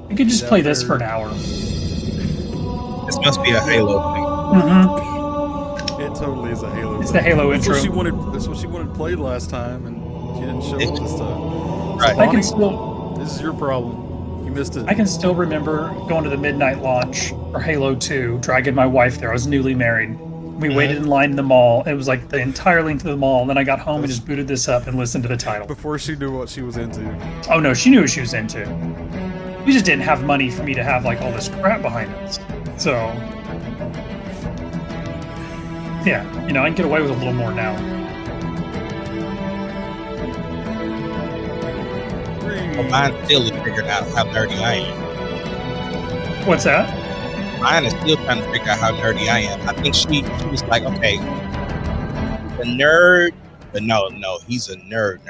You could just Get play out this there. for an hour. This must be a Halo thing. Mm-hmm. It totally is a Halo. It's thing. the Halo That's intro. what she wanted. That's what she wanted played last time, and she didn't show up this time. Right. So, I can Bonnie, still this is your problem. You missed it. I can still remember going to the midnight launch for Halo 2, dragging my wife there. I was newly married. We waited in line in the mall. It was like the entire length of the mall. And then I got home and just booted this up and listened to the title. Before she knew what she was into. Oh no, she knew what she was into. We just didn't have money for me to have like all this crap behind us. So yeah, I can get away with a little more now. Well, mine still has figured out how nerdy I am. What's that? Mine is still trying to figure out how nerdy I am. I think she was like, okay, the nerd, but no, he's a nerd.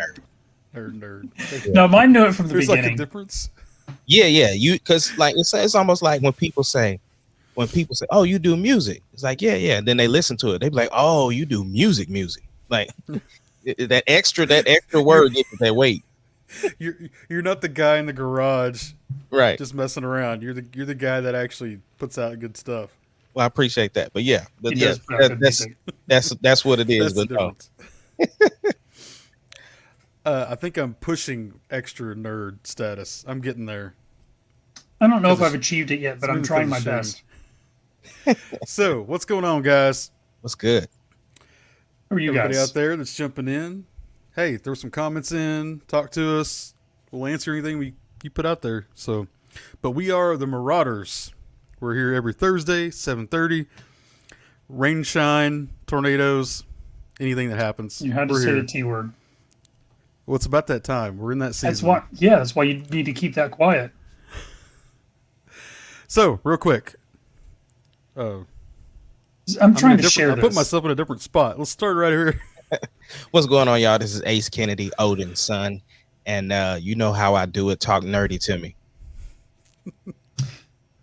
Nerd. No, mine knew it from the There's beginning. like a difference. Yeah. Because like it's almost like when people say, oh, you do music. It's like, yeah. And then they listen to it. They be like, oh, you do music. Like that extra word gets their weight. You're not the guy in the garage, Right? just messing around. You're the guy that actually puts out good stuff. Well, I appreciate that, but yeah, He does put out good music. that's what it is. That's the But no. difference. I think I'm pushing extra nerd status. I'm getting there. I don't know if I've achieved it yet, but I'm Smooth trying my as best. So, what's going on, guys? What's good? Who are you Everybody guys? out there that's jumping in, hey, throw some comments in, talk to us. We'll answer anything you put out there. So, but we are the Marauders. We're here every Thursday, 7:30. Rain, shine, tornadoes, anything that happens. You had to we're say here. the T word. Well, it's about that time. We're in that season. That's why you need to keep that quiet. So, real quick. I'm trying to share I this. put myself in a different spot. Let's start right here. What's going on, y'all? This is Ace Kennedy, Odin's son, and you know how I do it. Talk nerdy to me.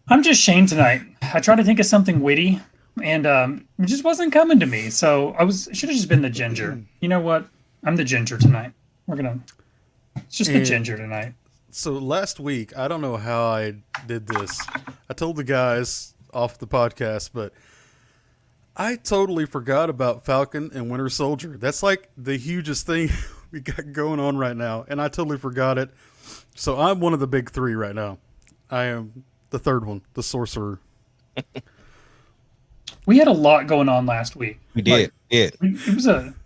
I'm just Shane tonight. I tried to think of something witty, and it just wasn't coming to me. So should have just been the ginger. You know what? I'm the ginger tonight. It's just the ginger tonight. So last week, I don't know how I did this. I told the guys off the podcast, but I totally forgot about Falcon and Winter Soldier. That's like the hugest thing we got going on right now, and I totally forgot it. So I'm one of the big three right now. I am the third one, the sorcerer. We had a lot going on last week. We did. It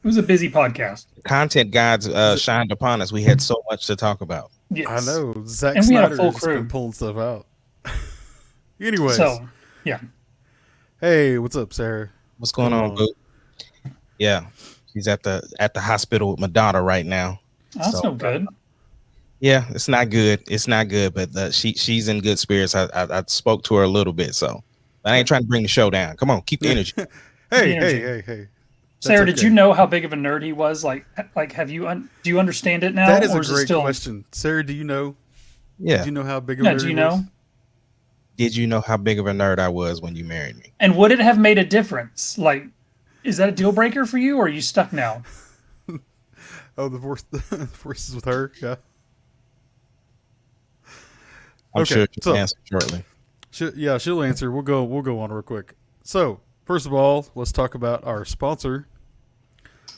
was a busy podcast. Content gods shined upon us. We had so much to talk about. Yes. I know. Zack And we had a Snyder full has crew. been pulling stuff out. Anyways. So, yeah. Hey, what's up, Sarah? What's going on, Boo? Yeah, she's at the hospital with my daughter right now. That's no good. Yeah, it's not good. But she's in good spirits. I spoke to her a little bit, so I ain't trying to bring the show down. Come on, keep the energy. Hey. Sarah, okay. did you know how big of a nerd he was? Like have you do you understand it now? That is or a is it great still... question. Sarah, do you know? Yeah. Did you know how big of a nerd do you he know? was? Did you know how big of a nerd I was when you married me? And would it have made a difference? Like, is that a deal breaker for you, or are you stuck now? Oh, the force is with her. Yeah. I'm Okay, sure she'll so- answer shortly. She'll answer. We'll go on real quick. So, first of all, let's talk about our sponsor,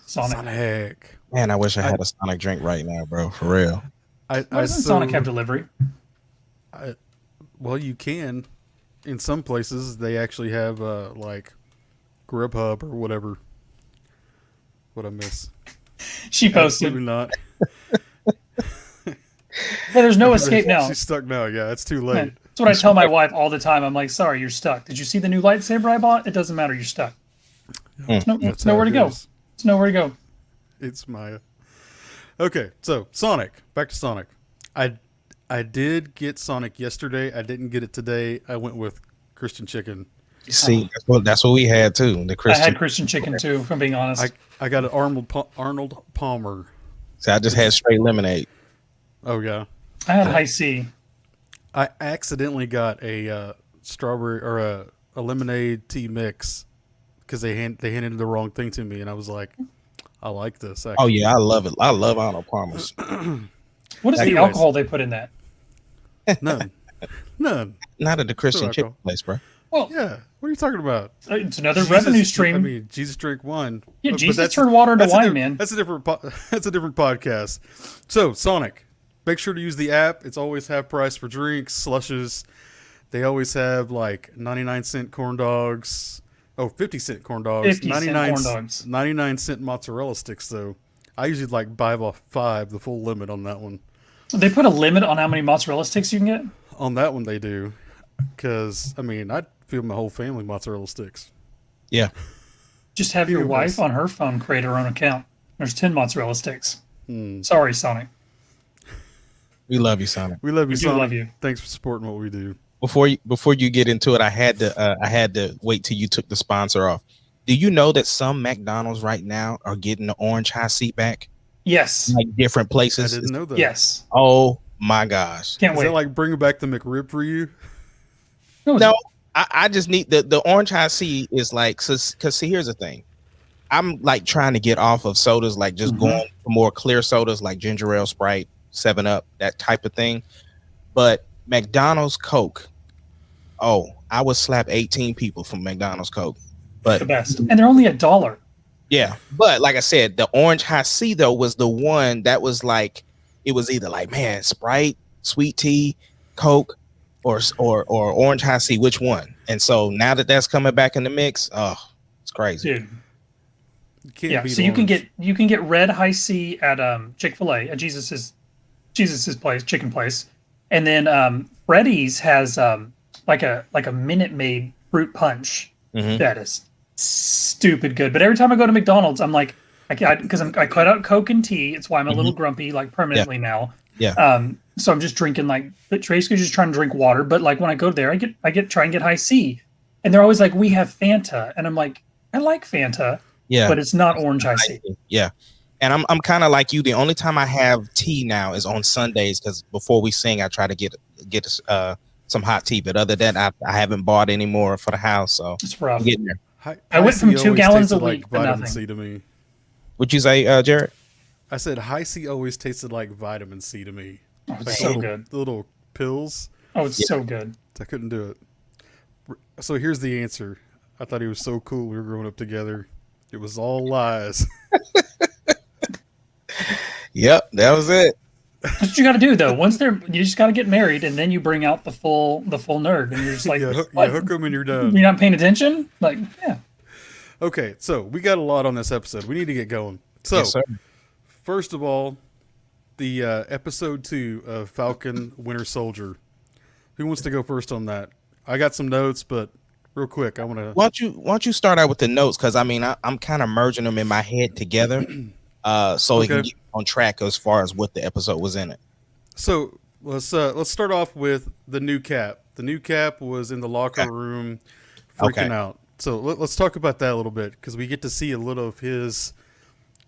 Sonic. Man, I wish I had a Sonic drink right now, bro. For real. Why doesn't Sonic have delivery? Well, you can. In some places, they actually have like Grubhub or whatever. What I miss? She posted. Absolutely not. Yeah, there's no escape now. She's stuck now. Yeah, it's too late. That's what I tell my wife all the time. I'm like, sorry, you're stuck. Did you see the new lightsaber I bought? It doesn't matter. You're stuck. It's That's nowhere how to it go. goes. It's nowhere to go. It's Maya. Okay, so Sonic. Back to Sonic. I did get Sonic yesterday. I didn't get it today. I went with Christian Chicken. See, that's what we had too. The I Christian. had Christian chicken too, if I'm being honest. I got an Arnold Palmer. So I just had straight lemonade. Oh yeah. I had high C. I accidentally got a strawberry or a lemonade tea mix because they handed the wrong thing to me, and I was like, I like this. Actually. Oh yeah, I love it. I love Arnold Palmer's. What is the Anyways. alcohol they put in that? None. None. Not at the Christian Still chicken alcohol. place, bro. Well, Yeah. What are you talking about? it's another revenue stream. I mean, Jesus drank wine. Yeah, But Jesus turned water into wine, man. That's a different. That's a different podcast. So Sonic, make sure to use the app. It's always half price for drinks, slushes. They always have like 99-cent corn dogs. Oh, 50-cent corn dogs. 50-cent corn dogs. 99-cent mozzarella sticks though. I usually like buy off 5, the full limit on that one. They put a limit on how many mozzarella sticks you can get. On that one they do, because I mean I'd feed my whole family mozzarella sticks. Yeah. Just have your Yes. wife on her phone create her own account. There's 10 mozzarella sticks. Sorry, Sonic. We love you, Sonic. We love you, We do Sonic. love you. Thanks for supporting what we do. Before you get into it, I had to wait till you took the sponsor off. Do you know that some McDonald's right now are getting the orange high seat back? Yes. Like different I places. didn't know that. Yes. Oh my gosh. Can't Is wait. that like bringing back the McRib for you? No, I just need the orange high C is like, because see, here's the thing. I'm like trying to get off of sodas, like just going for more clear sodas like ginger ale, Sprite, 7-Up, that type of thing. But McDonald's Coke, oh, I would slap 18 people from McDonald's Coke. The But best. And they're only $1. yeah, but like I said, the orange high C though was the one that was like, it was either like, man, Sprite, sweet tea, Coke, or orange high C, which one? And so now that that's coming back in the mix, oh, it's crazy. Dude. You can't Yeah. beat So you orange. can get red high C at Chick-fil-A at Jesus's place, chicken place. And then Freddy's has like a Minute Maid fruit punch that is stupid good. But every time I go to McDonald's, I'm like, I cut out Coke and tea. It's why I'm a little grumpy, like permanently now. Yeah. So I'm just drinking like basically just trying to drink water. But like when I go there, I try and get high C, and they're always like, we have Fanta, and I'm like, I like Fanta, Yeah. but it's not orange high C. Yeah. And I'm kind of like you. The only time I have tea now is on Sundays, because before we sing, I try to get some hot tea. But other than that, I haven't bought any more for the house. So It's rough. I'm getting there. I went from High C 2 always gallons a tasted week like to vitamin nothing. C to me. What'd you say, Jared? I said high C always tasted like vitamin C to me. Oh, Like it's so little, good. the little pills. Oh, it's so good. I couldn't do it. So here's the answer. I thought he was so cool. We were growing up together. It was all lies. Yep, that was it. That's what you got to do though. You just got to get married, and then you bring out the full nerd, and you're just like, you what? hook them and you're done. You're not paying attention? Like, yeah. Okay, so we got a lot on this episode. We need to get going. So, Yes, sir. first of all, the episode 2 of Falcon Winter Soldier. Who wants to go first on that? I got some notes, but real quick, I want to. Why don't you start out with the notes? Because I mean, I'm kind of merging them in my head together, so we can get on track as far as what the episode was in it. So let's start off with the new Cap. The new Cap was in the locker room, freaking out. So let's talk about that a little bit, because we get to see a little of his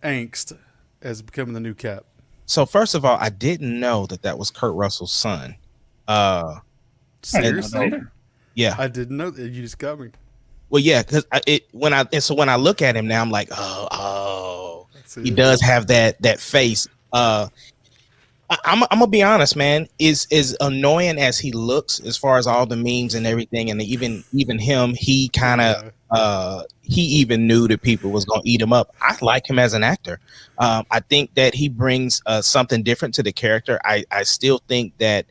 angst as becoming the new Cap. So first of all, I didn't know that was Kurt Russell's son. I didn't know Seriously, that either. Yeah. I didn't know that. You just got me. Well, yeah, because when I look at him now, I'm like, oh, See? he does have that face. I'm gonna be honest, man. Is annoying as he looks, as far as all the memes and everything, and even him, he kind of he even knew that people was gonna eat him up. I like him as an actor. I think that he brings something different to the character. I still think that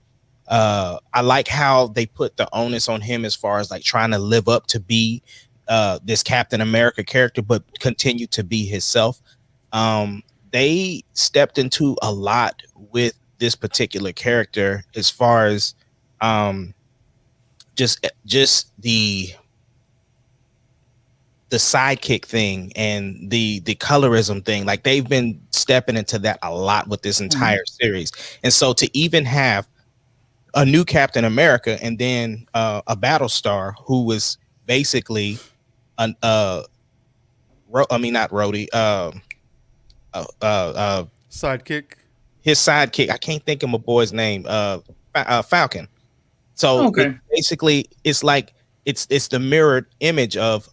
I like how they put the onus on him as far as like trying to live up to be this Captain America character, but continue to be himself. They stepped into a lot with this particular character as far as just the sidekick thing and the colorism thing. Like they've been stepping into that a lot with this entire series. And so to even have a new Captain America and then a Battlestar who was basically not Rhodey, Sidekick. his sidekick. I can't think of my boy's name. Falcon. So Okay. basically, it's like it's the mirrored image of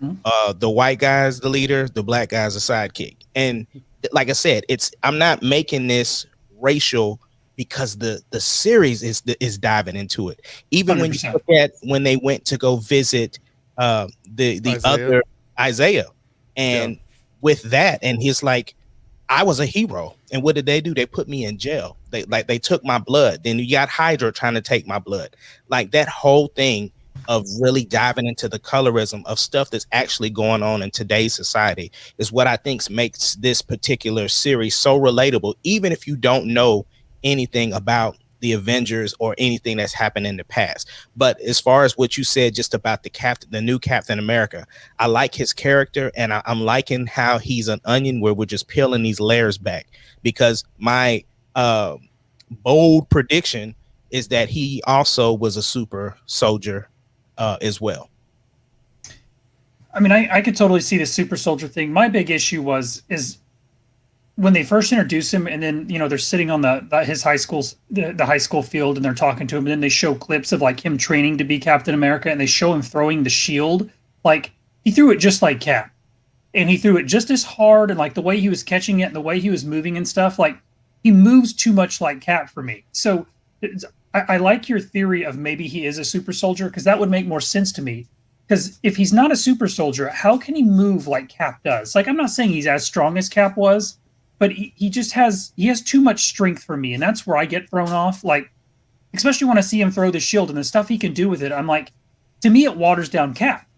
the white guy's the leader, the black guy's the sidekick. And like I said, I'm not making this racial because the series is diving into it. Even when you 100%. look at when they went to go visit the Isaiah. other Isaiah, and Yeah. with that, and he's like, I was a hero, and what did they do? They put me in jail. They took my blood. Then you got Hydra trying to take my blood. Like that whole thing of really diving into the colorism of stuff that's actually going on in today's society is what I think makes this particular series so relatable, even if you don't know anything about the Avengers or anything that's happened in the past. But as far as what you said just about the new Captain America, I like his character, and I'm liking how he's an onion where we're just peeling these layers back, because my bold prediction is that he also was a super soldier as well. I mean, I could totally see the super soldier thing. My big issue is when they first introduce him, and then they're sitting on his high school's the high school field, and they're talking to him, and then they show clips of like him training to be Captain America, and they show him throwing the shield. Like he threw it just like Cap, and he threw it just as hard, and like the way he was catching it and the way he was moving and stuff, like he moves too much like Cap for me. So I like your theory of maybe he is a super soldier, because that would make more sense to me. Because if he's not a super soldier, how can he move like Cap does? Like, I'm not saying he's as strong as Cap was, but he just has too much strength for me, and that's where I get thrown off. Like, especially when I see him throw the shield and the stuff he can do with it, I'm like, to me, it waters down Cap.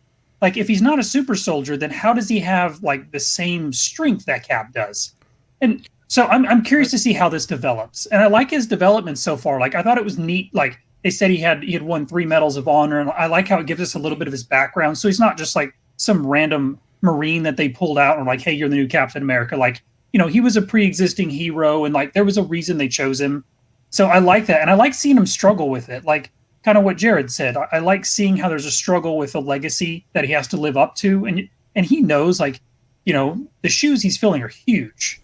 Like, if he's not a super soldier, then how does he have like the same strength that Cap does? And so I'm curious to see how this develops, and I like his development so far. Like, I thought it was neat. Like, they said he had won 3 medals of honor, and I like how it gives us a little bit of his background. So he's not just like some random Marine that they pulled out and like, hey, you're the new Captain America. Like, he was a pre-existing hero, and like there was a reason they chose him. So I like that, and I like seeing him struggle with it. Like kind of what Jared said. I like seeing how there's a struggle with a legacy that he has to live up to, and he knows, like, the shoes he's filling are huge.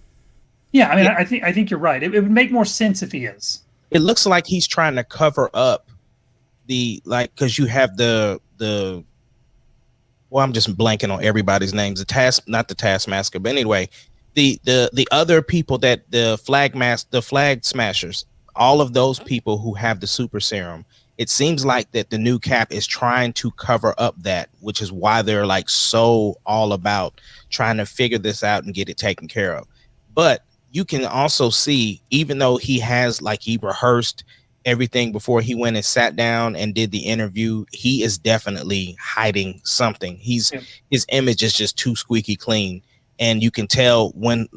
Yeah, I mean, I think you're right. It would make more sense if he is. It looks like he's trying to cover up because you have the well, I'm just blanking on everybody's names. Not the Taskmaster, but anyway, the other people, that the flag smashers, all of those people who have the super serum. It seems like that the new Cap is trying to cover up that, which is why they're like so all about trying to figure this out and get it taken care of. But you can also see, even though he rehearsed everything before he went and sat down and did the interview, he is definitely hiding something. His image is just too squeaky clean, and you can tell when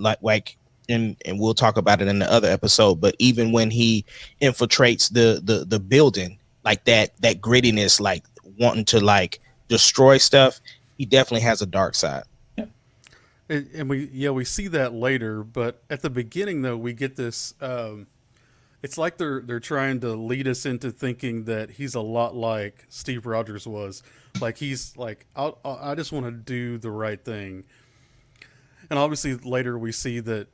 and we'll talk about it in the other episode, but even when he infiltrates the building, like that grittiness, like wanting to like destroy stuff, he definitely has a dark side. And we see that later, but at the beginning though, we get this. It's like they're trying to lead us into thinking that he's a lot like Steve Rogers was. Like he's like, I just want to do the right thing. And obviously later we see that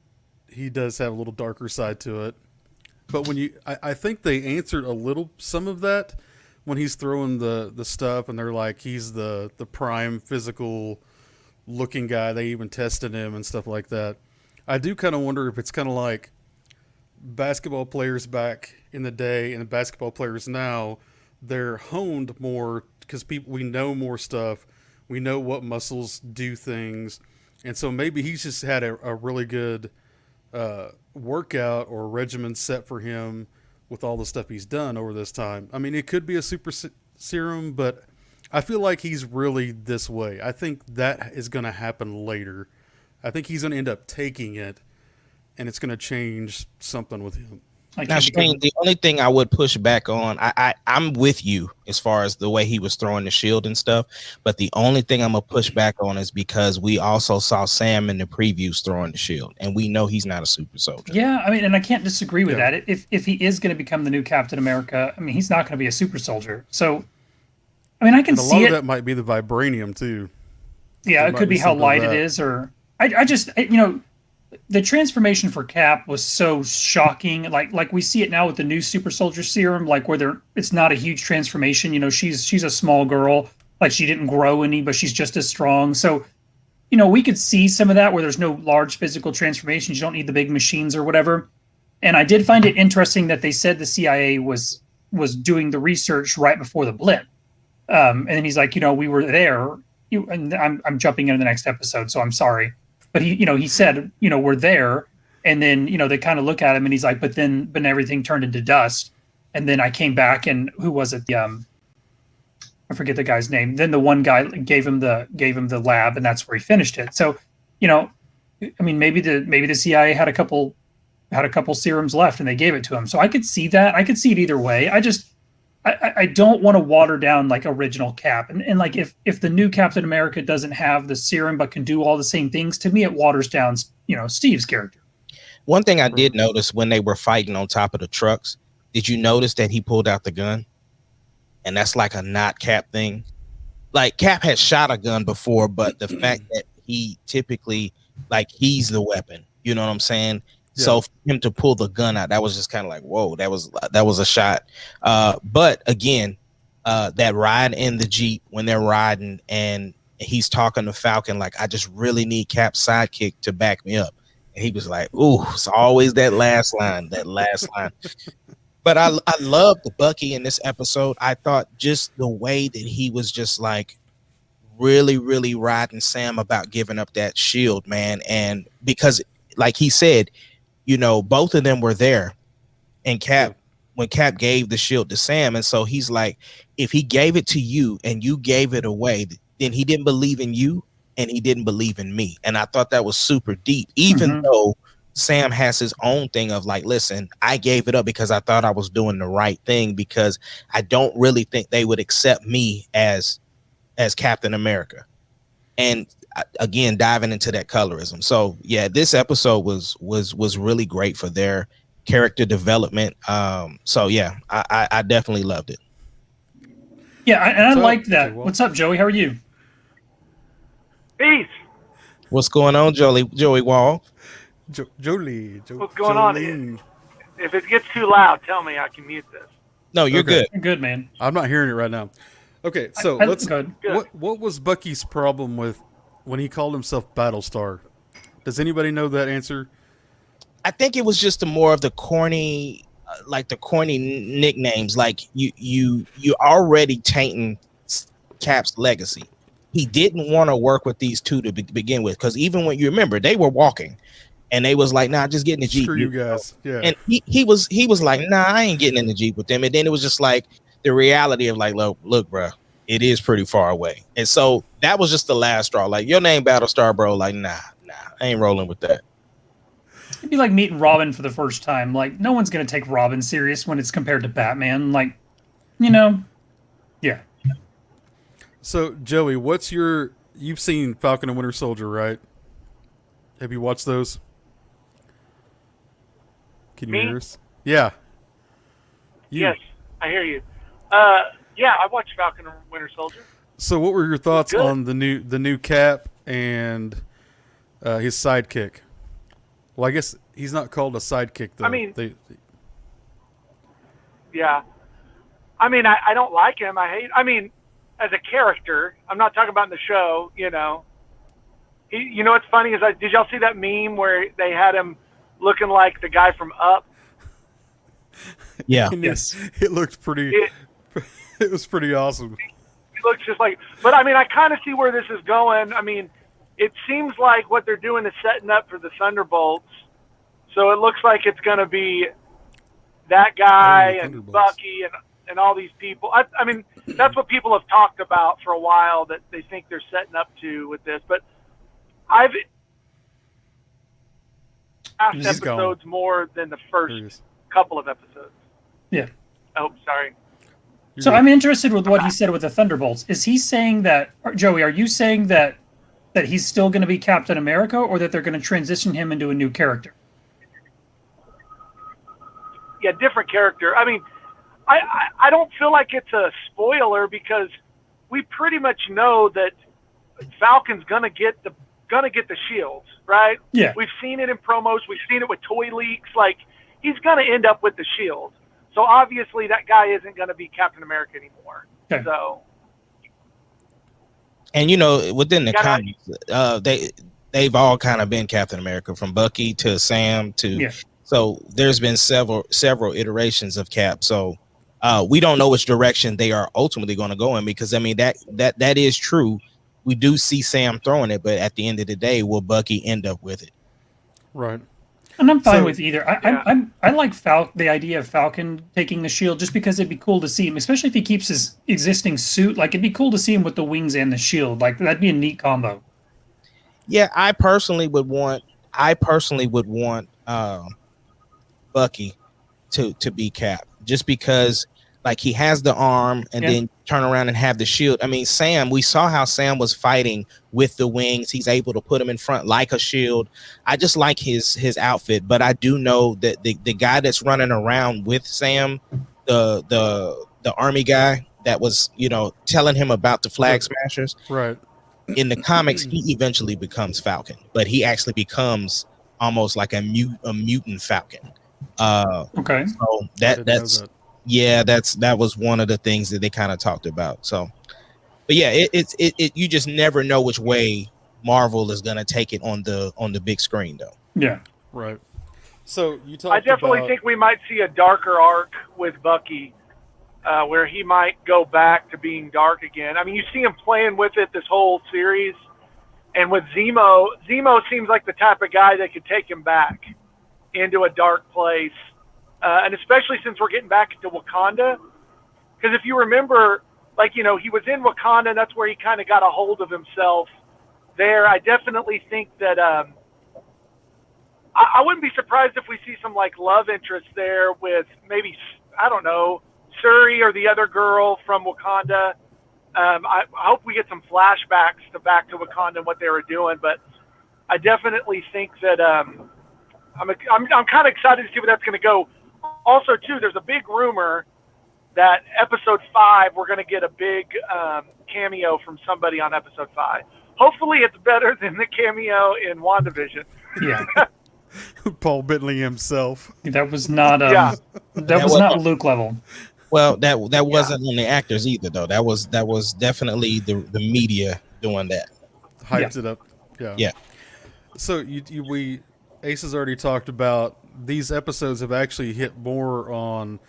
he does have a little darker side to it. But I think they answered some of that when he's throwing the stuff, and they're like, he's the prime physical looking guy. They even tested him and stuff like that. I do kind of wonder if it's kind of like basketball players back in the day and basketball players now, they're honed more because we know more stuff. We know what muscles do things. And so maybe he's just had a really good workout or regimen set for him with all the stuff he's done over this time. I mean, it could be a super serum, but I feel like he's really this way. I think that is going to happen later. I think he's going to end up taking it, and it's going to change something with him. Now, Shane, the only thing I would push back on, I'm with you as far as the way he was throwing the shield and stuff, but the only thing I'm going to push back on is because we also saw Sam in the previews throwing the shield, and we know he's not a super soldier. Yeah, I mean, and I can't disagree with that. If he is going to become the new Captain America, I mean, he's not going to be a super soldier. So, I mean, I can see it. A lot of that might be the vibranium, too. Yeah, it could be how light it is, or I just, the transformation for Cap was so shocking. Like we see it now with the new super soldier serum, like where it's not a huge transformation. She's a small girl, like she didn't grow any, but she's just as strong. So, we could see some of that where there's no large physical transformations. You don't need the big machines or whatever. And I did find it interesting that they said the CIA was doing the research right before the blip. And then he's like, we were there. And I'm jumping into the next episode, so I'm sorry. But he said, we're there. And then, they kind of look at him and he's like, but everything turned into dust. And then I came back and who was it? I forget the guy's name. Then the one guy gave him the lab, and that's where he finished it. So, maybe the CIA had a couple serums left and they gave it to him. So I could see that. I could see it either way. I don't want to water down like original Cap. And like if the new Captain America doesn't have the serum but can do all the same things, to me it waters down, Steve's character. One thing I did notice when they were fighting on top of the trucks, did you notice that he pulled out the gun? And that's like a not Cap thing. Like Cap had shot a gun before, but the fact that he typically like he's the weapon, you know what I'm saying? Yeah. So for him to pull the gun out, that was just kind of like, whoa, that was a shot. But again, that ride in the Jeep when they're riding and he's talking to Falcon, like, I just really need Cap's sidekick to back me up. And he was like, ooh, it's always that last line. But I love the Bucky in this episode. I thought just the way that he was just like really, really riding Sam about giving up that shield, man. And because like he said, both of them were there. And when Cap gave the shield to Sam, and so he's like, if he gave it to you and you gave it away, then he didn't believe in you and he didn't believe in me. And I thought that was super deep, even though Sam has his own thing of like, listen, I gave it up because I thought I was doing the right thing, because I don't really think they would accept me as Captain America. And again, diving into that colorism. So yeah, this episode was really great for their character development. So yeah, I definitely loved it. Yeah, and I liked that. What's up, Joey? How are you? Peace. What's going on, Joey Wall? Jolie. What's going on? If it gets too loud, tell me. I can mute this. No, you're good. You're good, man. I'm not hearing it right now. Okay, so let's. What was Bucky's problem with when he called himself Battlestar? Does anybody know that answer? I think it was just more of the corny, nicknames. Like you already tainting Cap's legacy. He didn't want to work with these two to begin with, because even when you remember, they were walking. And they was like, nah, just get in the Jeep. Screw you guys. Yeah. And he was like, nah, I ain't getting in the Jeep with them. And then it was just like the reality of like, look, bro, it is pretty far away. And so that was just the last straw. Like, your name Battlestar, bro. Like, nah, I ain't rolling with that. It'd be like meeting Robin for the first time. Like, no one's going to take Robin serious when it's compared to Batman. Like, yeah. So, Joey, you've seen Falcon and Winter Soldier, right? Have you watched those? Can you hear us? Yeah. Yes, I hear you. Yeah, I watched Falcon and Winter Soldier. So what were your thoughts on the new Cap and his sidekick? Well, I guess he's not called a sidekick, though. I mean, yeah. I mean, I don't like him. As a character, I'm not talking about in the show, what's funny is, did y'all see that meme where they had him looking like the guy from Up? Yeah. Yes. It looked pretty. It was pretty awesome. He looks just like. But I kind of see where this is going. It seems like what they're doing is setting up for the Thunderbolts. So it looks like it's going to be that guy and Bucky and all these people. That's what people have talked about for a while, that they think they're setting up to with this. But I've asked episodes more than the first couple of episodes. Yeah. Oh, sorry. So I'm interested with what he said with the Thunderbolts. Is he saying that, Joey, are you saying that he's still going to be Captain America, or that they're going to transition him into a new character? Yeah, different character. I don't feel like it's a spoiler, because we pretty much know that Falcon's gonna get the shields, right? Yeah. We've seen it in promos. We've seen it with toy leaks. Like, he's gonna end up with the shield. So obviously that guy isn't gonna be Captain America anymore. Okay. So. And within the comics, they've all kind of been Captain America, from Bucky to Sam to So there's been several iterations of Cap. So we don't know which direction they are ultimately going to go in, because I mean that is true. We do see Sam throwing it, but at the end of the day, will Bucky end up with it? Right. And I'm fine So- with either. Yeah. I like the idea of Falcon taking the shield just because it'd be cool to see him, especially if he keeps his existing suit. Like it'd be cool to see him with the wings and the shield. Like that'd be a neat combo. Yeah, I personally would want Bucky to be Cap, just because like he has the arm and Yeah. then turn around and have the shield. I mean, Sam, we saw how Sam was fighting with the wings. He's able to put him in front like a shield. I just like his outfit, but I do know that the guy that's running around with Sam, the army guy that was, you know, telling him about the flag smashers, Right. in the comics, he eventually becomes Falcon, but he actually becomes almost like a mutant Falcon. Okay. So I didn't know that's that. yeah, that was one of the things that they kind of talked about. So, but yeah, it you just never know which way Marvel is gonna take it on the big screen, though. Yeah. Right. So you talked I definitely about, think we might see a darker arc with Bucky, where he might go back to being dark again. I mean, you see him playing with it this whole series, and with Zemo seems like the type of guy that could take him back into a dark place, and especially since we're getting back into Wakanda. Because if you remember, like, you know, he was in Wakanda, and that's where he kind of got a hold of himself there. I definitely think that I wouldn't be surprised if we see some like love interest there with maybe, I don't know, Shuri or the other girl from Wakanda. I hope we get some flashbacks back to Wakanda and what they were doing, but I definitely think that I'm kind of excited to see where that's going to go. Also, too, there's a big rumor that episode 5 we're going to get a big cameo from somebody on episode 5. Hopefully, it's better than the cameo in WandaVision. Yeah. Paul Bettany himself. That was not Yeah. that was not Luke level. Well, that wasn't on the actors either, though. That was definitely the media doing that. Hyped it up. Yeah. Yeah. So we Ace has already talked about these episodes have actually hit more on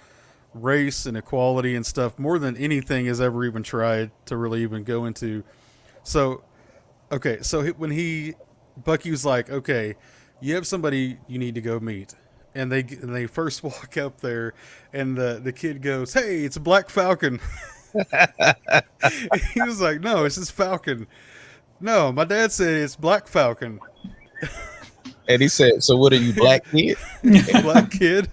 race and equality and stuff more than anything has ever even tried to really even go into. So, okay, so when Bucky was like, okay, you have somebody you need to go meet. And they first walk up there, and the kid goes, "Hey, it's a Black Falcon." He was like, "No, it's just Falcon." No, my dad said it's Black Falcon. And he said, "So what are you, black kid?" Black kid.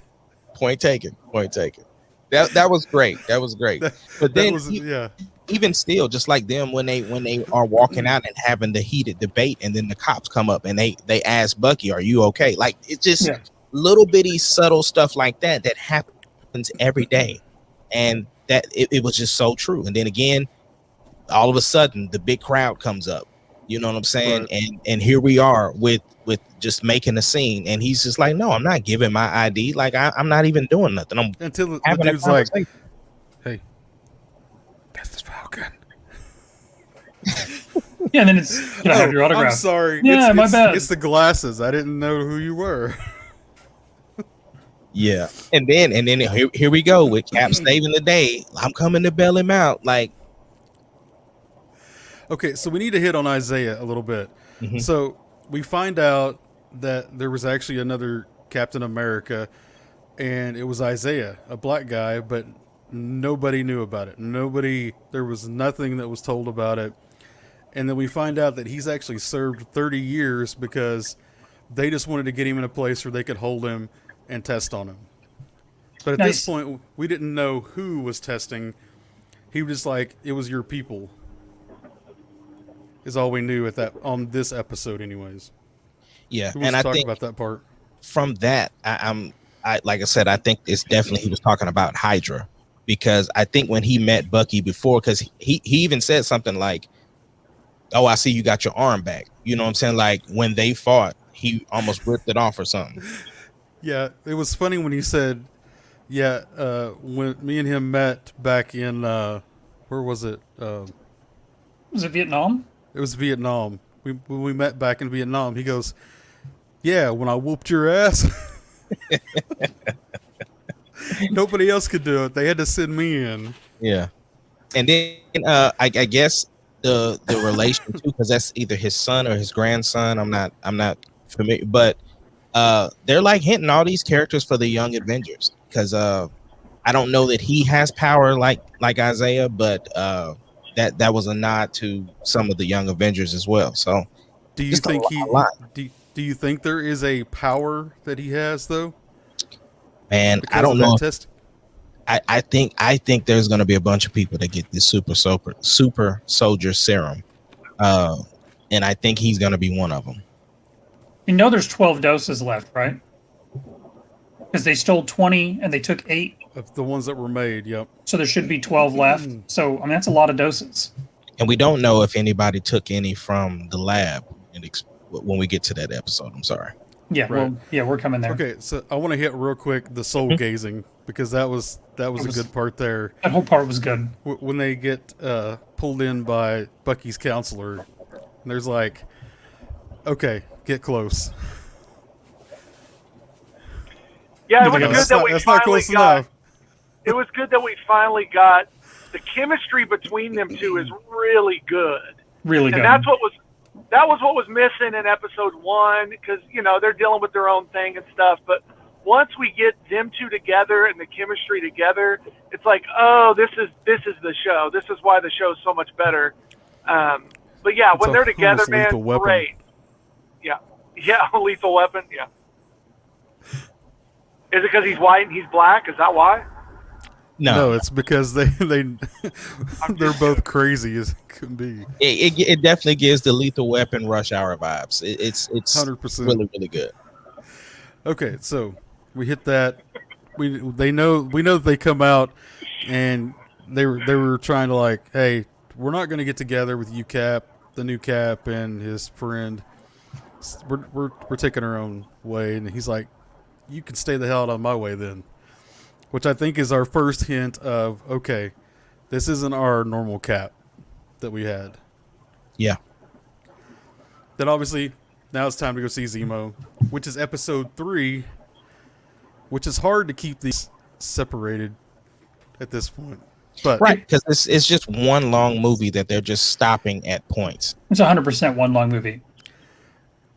Point taken. Point taken. That was great. That was great. But then Yeah. even still, just like them when they are walking out and having the heated debate, and then the cops come up and they ask Bucky, "Are you okay?" Like, it's just little bitty subtle stuff like that happens every day, and that it was just so true. And then again, all of a sudden the big crowd comes up, you know what I'm saying? Right. And here we are with just making a scene, and he's just like, "No, I'm not giving my ID. Like, I'm not even doing nothing. I'm Until the having a dude's like, conversation." "Hey, that's the Falcon." Yeah, and then it's can I have your autograph? I'm sorry. Yeah, my bad. It's the glasses. I didn't know who you were. Yeah, and then here we go with Cap saving the day. I'm coming to bail him out. Like, Okay, so we need to hit on Isaiah a little bit. Mhm. So we find out that there was actually another Captain America, and it was Isaiah, a black guy, but nobody knew about it. There was nothing that was told about it. And then we find out that he's actually served 30 years because they just wanted to get him in a place where they could hold him and test on him. But at this point, we didn't know who was testing. He was just like, it was your people. Is all we knew on this episode, anyways. yeah, Who wants and to I talk think about that part? from that, I like I said, I think it's definitely he was talking about Hydra, because I think when he met Bucky before, because he even said something like, "Oh, I see you got your arm back." You know what I'm saying? Like, when they fought, he almost ripped it off or something. Yeah, it was funny when he said, yeah, when me and him met back in, where was it? Was it Vietnam? It was Vietnam. When we met back in Vietnam, he goes, yeah, when I whooped your ass. Nobody else could do it. They had to send me in. Yeah. And then I guess the relation too, because that's either his son or his grandson. I'm not familiar, but they're like hinting all these characters for the Young Avengers, because I don't know that he has power like Isaiah, but that was a nod to some of the Young Avengers as well. So Do you just think a lot. do you think there is a power that he has though? Man, Because I don't of know. that test? I think there's going to be a bunch of people that get this super soldier serum, and I think he's going to be one of them. You know, there's 12 doses left, right? Because they stole 20 and they took 8, Of the ones that were made, yep. so there should be 12 left. So I mean, that's a lot of doses. And we don't know if anybody took any from the lab when we get to that episode. I'm sorry. Yeah, Right. well, yeah, we're coming there. Okay, so I want to hit real quick the soul gazing, because that was a good part there. That whole part was good. When they get pulled in by Bucky's counselor, and there's like, okay, get close. Yeah, it was Yeah, good That's that not, we that's not finally close got. enough. It was good that we finally got the chemistry between them two is really good. Really good. And that was what was missing in episode 1, because they're dealing with their own thing and stuff. But once we get them two together and the chemistry together, it's like, oh, this is the show. This is why the show is so much better. But yeah, when a they're together, harmless man, lethal weapon. great. Yeah, Lethal Weapon. Yeah. Is it because he's white and he's black? Is that why? No, it's because they're both crazy as it can be. It definitely gives the Lethal Weapon Rush Hour vibes. It's 100%. really, really good. Okay, so we hit that. We know that they come out, and they were trying to like, hey, we're not going to get together with you, Cap, the new Cap, and his friend. We're taking our own way, and he's like, you can stay the hell out of my way then. Which I think is our first hint of, okay, this isn't our normal Cap that we had. Yeah. Then obviously, now it's time to go see Zemo, which is episode 3, which is hard to keep these separated at this point. But Right, because it's just one long movie that they're just stopping at points. It's 100% one long movie.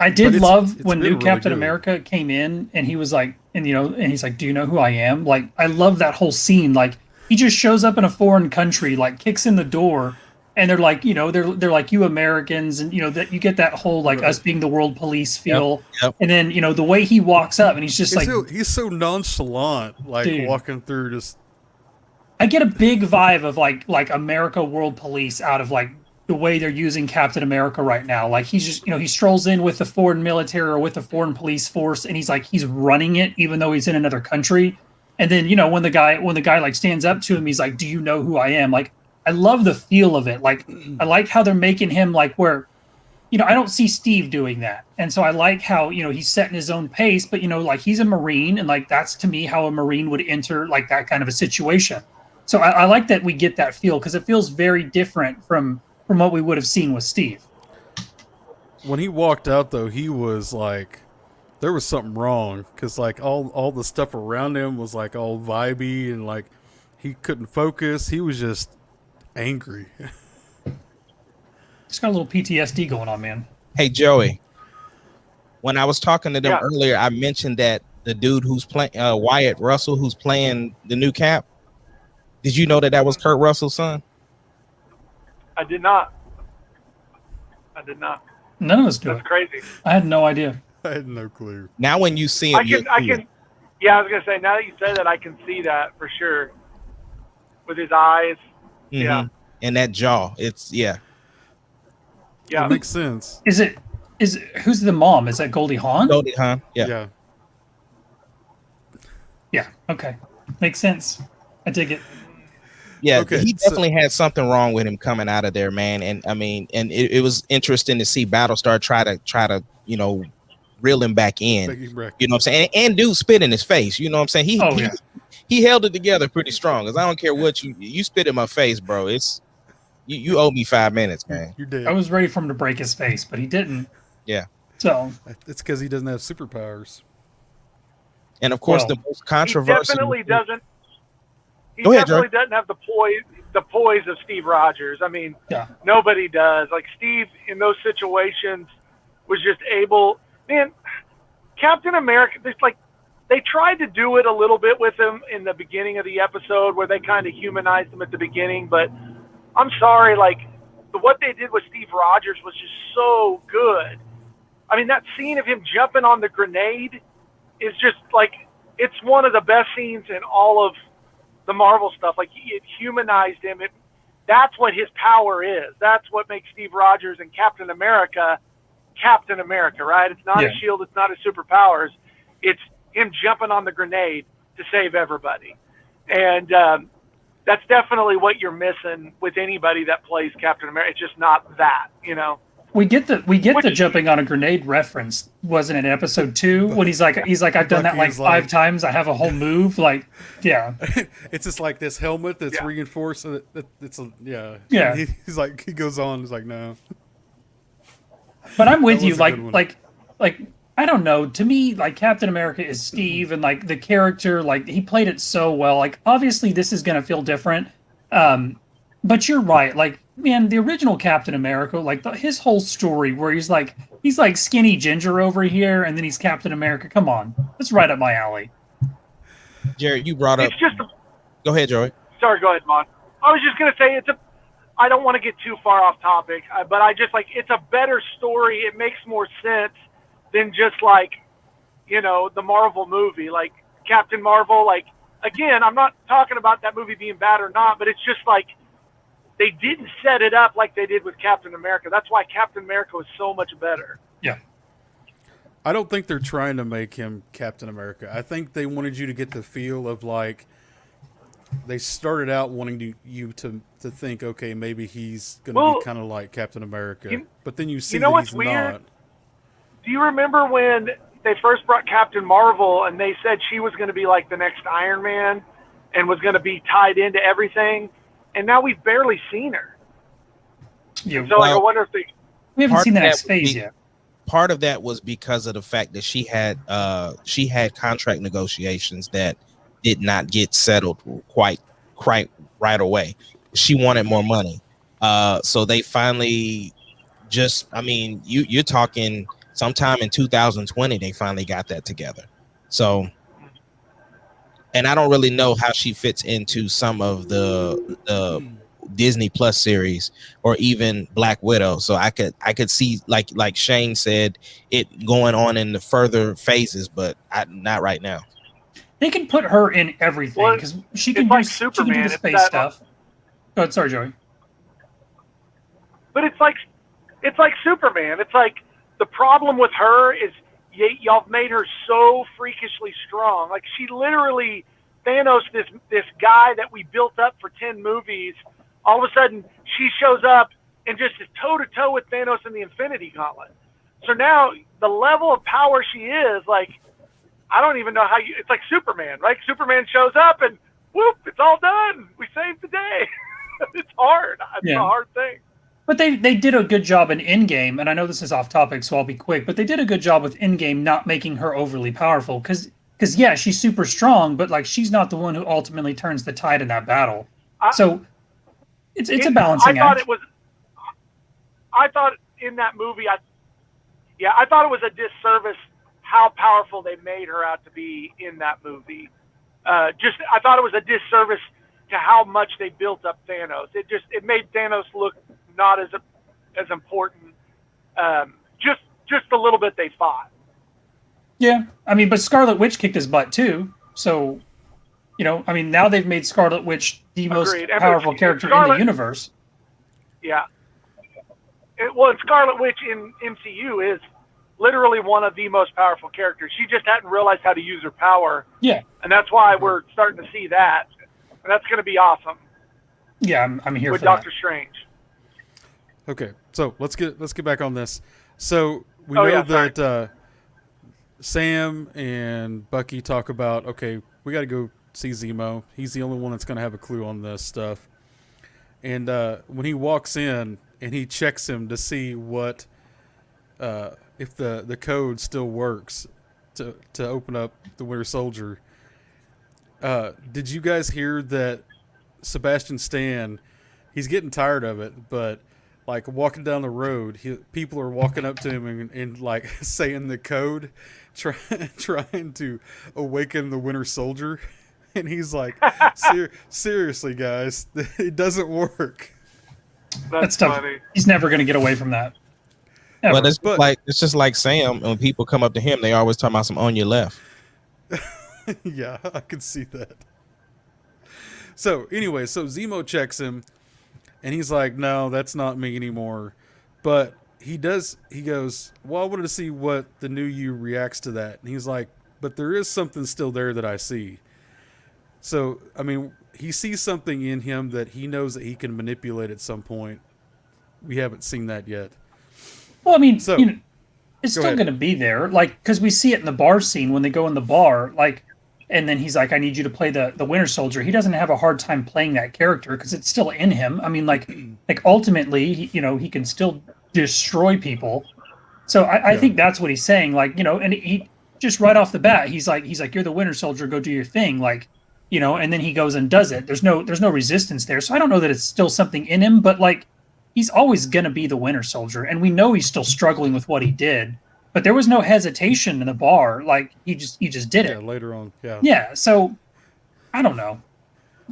I But did it's love when been new really Captain good. America came in and he was like, and he's like, do you know who I am? Like, I love that whole scene. Like, he just shows up in a foreign country, like kicks in the door, and they're like, they're like, you Americans, and that you get that whole like us being the world police feel. Yep. And then the way he walks up and he's just he's so nonchalant, like Dude. walking through just. I get a big vibe of like America World Police out of like the way they're using Captain America right now. Like he's just he strolls in with the foreign military or with the foreign police force, and he's running it even though he's in another country. And then when the guy like stands up to him, he's like, "Do you know who I am?" Like I love the feel of it. Like I like how they're making him like where I don't see Steve doing that. And so I like how, he's setting his own pace, but like he's a Marine, and like that's to me how a Marine would enter like that kind of a situation. So I like that we get that feel, because it feels very different from what we would have seen with Steve. When he walked out, though, he was like, there was something wrong, because like all the stuff around him was like all vibey, and like he couldn't focus. He was just angry. He's got a little PTSD going on, man. Hey, Joey, when I was talking to them Yeah. earlier, I mentioned that the dude who's playing Wyatt Russell, who's playing the new Cap. Did you know that was Kurt Russell's son? I did not. None of us do That's it. crazy. I had no idea. I had no clue. Now, when you see him, I can. Yeah, I was gonna say. Now that you say that, I can see that for sure. With his eyes. Yeah. and that jaw, it's It makes sense. Who's the mom? Is that Goldie Hawn? Goldie Hawn. Yeah. Yeah. Okay. Makes sense. I dig it. Yeah, Okay, he so- definitely had something wrong with him coming out of there, man. And I mean, and it was interesting to see Battlestar try to reel him back in. Becky Breck. You know what I'm saying? And dude spit in his face. You know what I'm saying? Oh, yeah. He held it together pretty strong. Cause I don't care what you spit in my face, bro. It's you owe me 5 minutes, man. You're dead. I was ready for him to break his face, but he didn't. Yeah. So It's because he doesn't have superpowers. And of course, Well, the most He controversial. definitely doesn't. He Go ahead, definitely doesn't have the poise of Steve Rogers. I mean, yeah. nobody does. Like Steve in those situations was just able. Man, Captain America. They tried to do it a little bit with him in the beginning of the episode, where they kind of humanized him at the beginning. But I'm sorry, like what they did with Steve Rogers was just so good. I mean, that scene of him jumping on the grenade is just like, it's one of the best scenes in all of the Marvel stuff. Like, it humanized him. That's what his power is. That's what makes Steve Rogers and Captain America, right? It's not Yeah. a shield. It's not his superpowers. It's him jumping on the grenade to save everybody. And that's definitely what you're missing with anybody that plays Captain America. It's just not that, you know? We get the jumping on a grenade reference. Wasn't it episode 2 when he's like I've done that Bucky like is 5 like- times. I have a whole move. Like, yeah. It's just like this helmet that's Yeah. reinforced. It's yeah. Yeah. He's like, he goes on. He's like, no. But I'm with That you. was a good one. Like I don't know. To me, like Captain America is Steve, and like the character, like he played it so well. Like obviously this is gonna feel different. But you're right. Like, man, the original Captain America, like his whole story where he's like skinny ginger over here, and then he's Captain America. Come on, that's right up my alley. Jared, you brought up. It's just Go ahead, Joey. sorry, go ahead, Mon. I was just going to say I don't want to get too far off topic, but I just like, it's a better story. It makes more sense than just like, you know, the Marvel movie, like Captain Marvel. Like, again, I'm not talking about that movie being bad or not, but it's just like, they didn't set it up like they did with Captain America. That's why Captain America was so much better. Yeah. I don't think they're trying to make him Captain America. I think they wanted you to get the feel of like, they started out wanting you to think, okay, maybe he's going to be kind of like Captain America, but then you see know that what's he's weird? not. Do you remember when they first brought Captain Marvel and they said she was going to be like the next Iron Man and was going to be tied into everything? And now we've barely seen her. Yeah. So like, I Well, wonder if they. We haven't part seen the of next that would phase be- yet. Part of that was because of the fact that she had contract negotiations that did not get settled quite right away. She wanted more money, so they finally just. I mean, you're talking sometime in 2020 they finally got that together. So, and I don't really know how she fits into some of the Disney Plus series or even Black Widow. So I could see like Shane said, it going on in the further phases, but not right now. They can put her in everything Well, because she it's can like she can do Superman. the It's space that- stuff. Go ahead, sorry, Joey. But it's like Superman. It's like the problem with her is y'all made her so freakishly strong. Like, she literally, Thanos, this guy that we built up for 10 movies, all of a sudden she shows up and just is toe to toe with Thanos in the Infinity Gauntlet. So now the level of power she is, like, I don't even know how it's like Superman, right? Superman shows up and whoop, it's all done. We saved the day. It's hard. It's a hard thing. But they did a good job in Endgame, and I know this is off topic, so I'll be quick. But they did a good job with Endgame not making her overly powerful, because yeah, she's super strong, but like she's not the one who ultimately turns the tide in that battle. So it's a balancing I thought act. I thought in that movie, I thought it was a disservice how powerful they made her out to be in that movie. I thought it was a disservice to how much they built up Thanos. It made Thanos look not as important. Just a little bit they fought. Yeah, I mean, but Scarlet Witch kicked his butt too. So, you know, I mean, now they've made Scarlet Witch the most Agreed. And powerful character in the universe. Yeah. And Scarlet Witch in MCU is literally one of the most powerful characters. She just hadn't realized how to use her power. Yeah. And that's why we're starting to see that. And that's going to be awesome. Yeah, I'm here with for Doctor that. Strange. Okay, so let's get back on this. So we know that Sam and Bucky talk about, okay, we got to go see Zemo. He's the only one that's going to have a clue on this stuff. And when he walks in and he checks him to see what if the code still works, to open up the Winter Soldier. Did you guys hear that Sebastian Stan? He's getting tired of it, but like walking down the road, people are walking up to him and like saying the code, trying to awaken the Winter Soldier, and he's like, seriously, guys, it doesn't work. That's tough. funny. He's never going to get away from that. Ever. Well, it's just like Sam. When people come up to him, they always talk about some on your left. Yeah, I can see that. So anyway, so Zemo checks him, and he's like, "No, that's not me anymore." But he goes, "Well, I wanted to see what the new you reacts to that." And he's like, "But there is something still there that I see." So I mean, he sees something in him that he knows that he can manipulate at some point. We haven't seen that yet. Well, I mean, So, it's go still ahead. going to be there, like, because we see it in the bar scene when they go in the bar, like, and then he's like, "I need you to play the Winter Soldier." He doesn't have a hard time playing that character because it's still in him. I mean, like ultimately, he can still destroy people. So I think that's what he's saying, like, and he just right off the bat, he's like, "You're the Winter Soldier, go do your thing," like, and then he goes and does it. There's no resistance there, so I don't know that it's still something in him, but like, he's always gonna be the Winter Soldier, and we know he's still struggling with what he did. But there was no hesitation in the bar. Like, he just did it. Yeah, later on. Yeah. Yeah. So I don't know.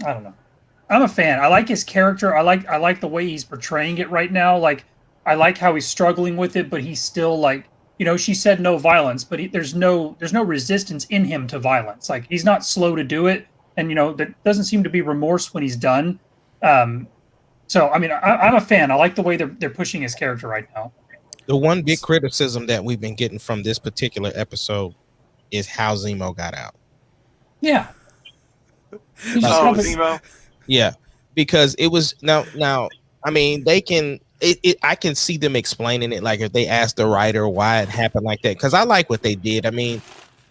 I'm a fan. I like his character. I like the way he's portraying it right now. Like, I like how he's struggling with it, but he's still like, she said no violence, but there's no resistance in him to violence. Like, he's not slow to do it, and there doesn't seem to be remorse when he's done. So I mean, I'm a fan. I like the way they're pushing his character right now. The one big criticism that we've been getting from this particular episode is how Zemo got out. Yeah. He just Oh, had this- Zemo. Yeah, because it was now. I mean, they can. I can see them explaining it, like if they asked the writer why it happened like that. Because I like what they did. I mean,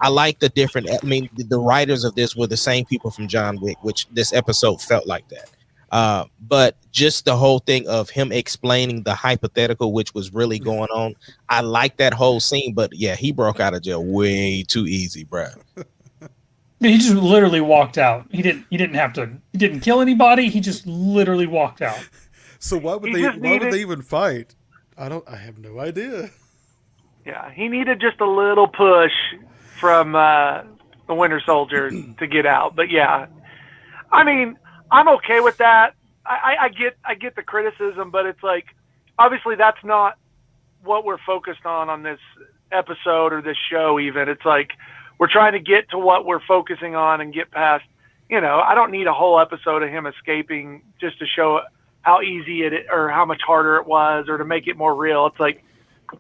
I like the different. I mean, the writers of this were the same people from John Wick, which this episode felt like that. But just the whole thing of him explaining the hypothetical, which was really going on, I like that whole scene. But yeah, he broke out of jail way too easy, bruh. He just literally walked out. He didn't kill anybody. He just literally walked out. So why would He just why would needed- they even fight? I have no idea. Yeah, he needed just a little push from the Winter Soldier to get out. But yeah, I mean, I'm okay with that. I get the criticism, but it's like, obviously that's not what we're focused on this episode or this show even. It's like, we're trying to get to what we're focusing on and get past, I don't need a whole episode of him escaping just to show how easy it or how much harder it was or to make it more real. It's like,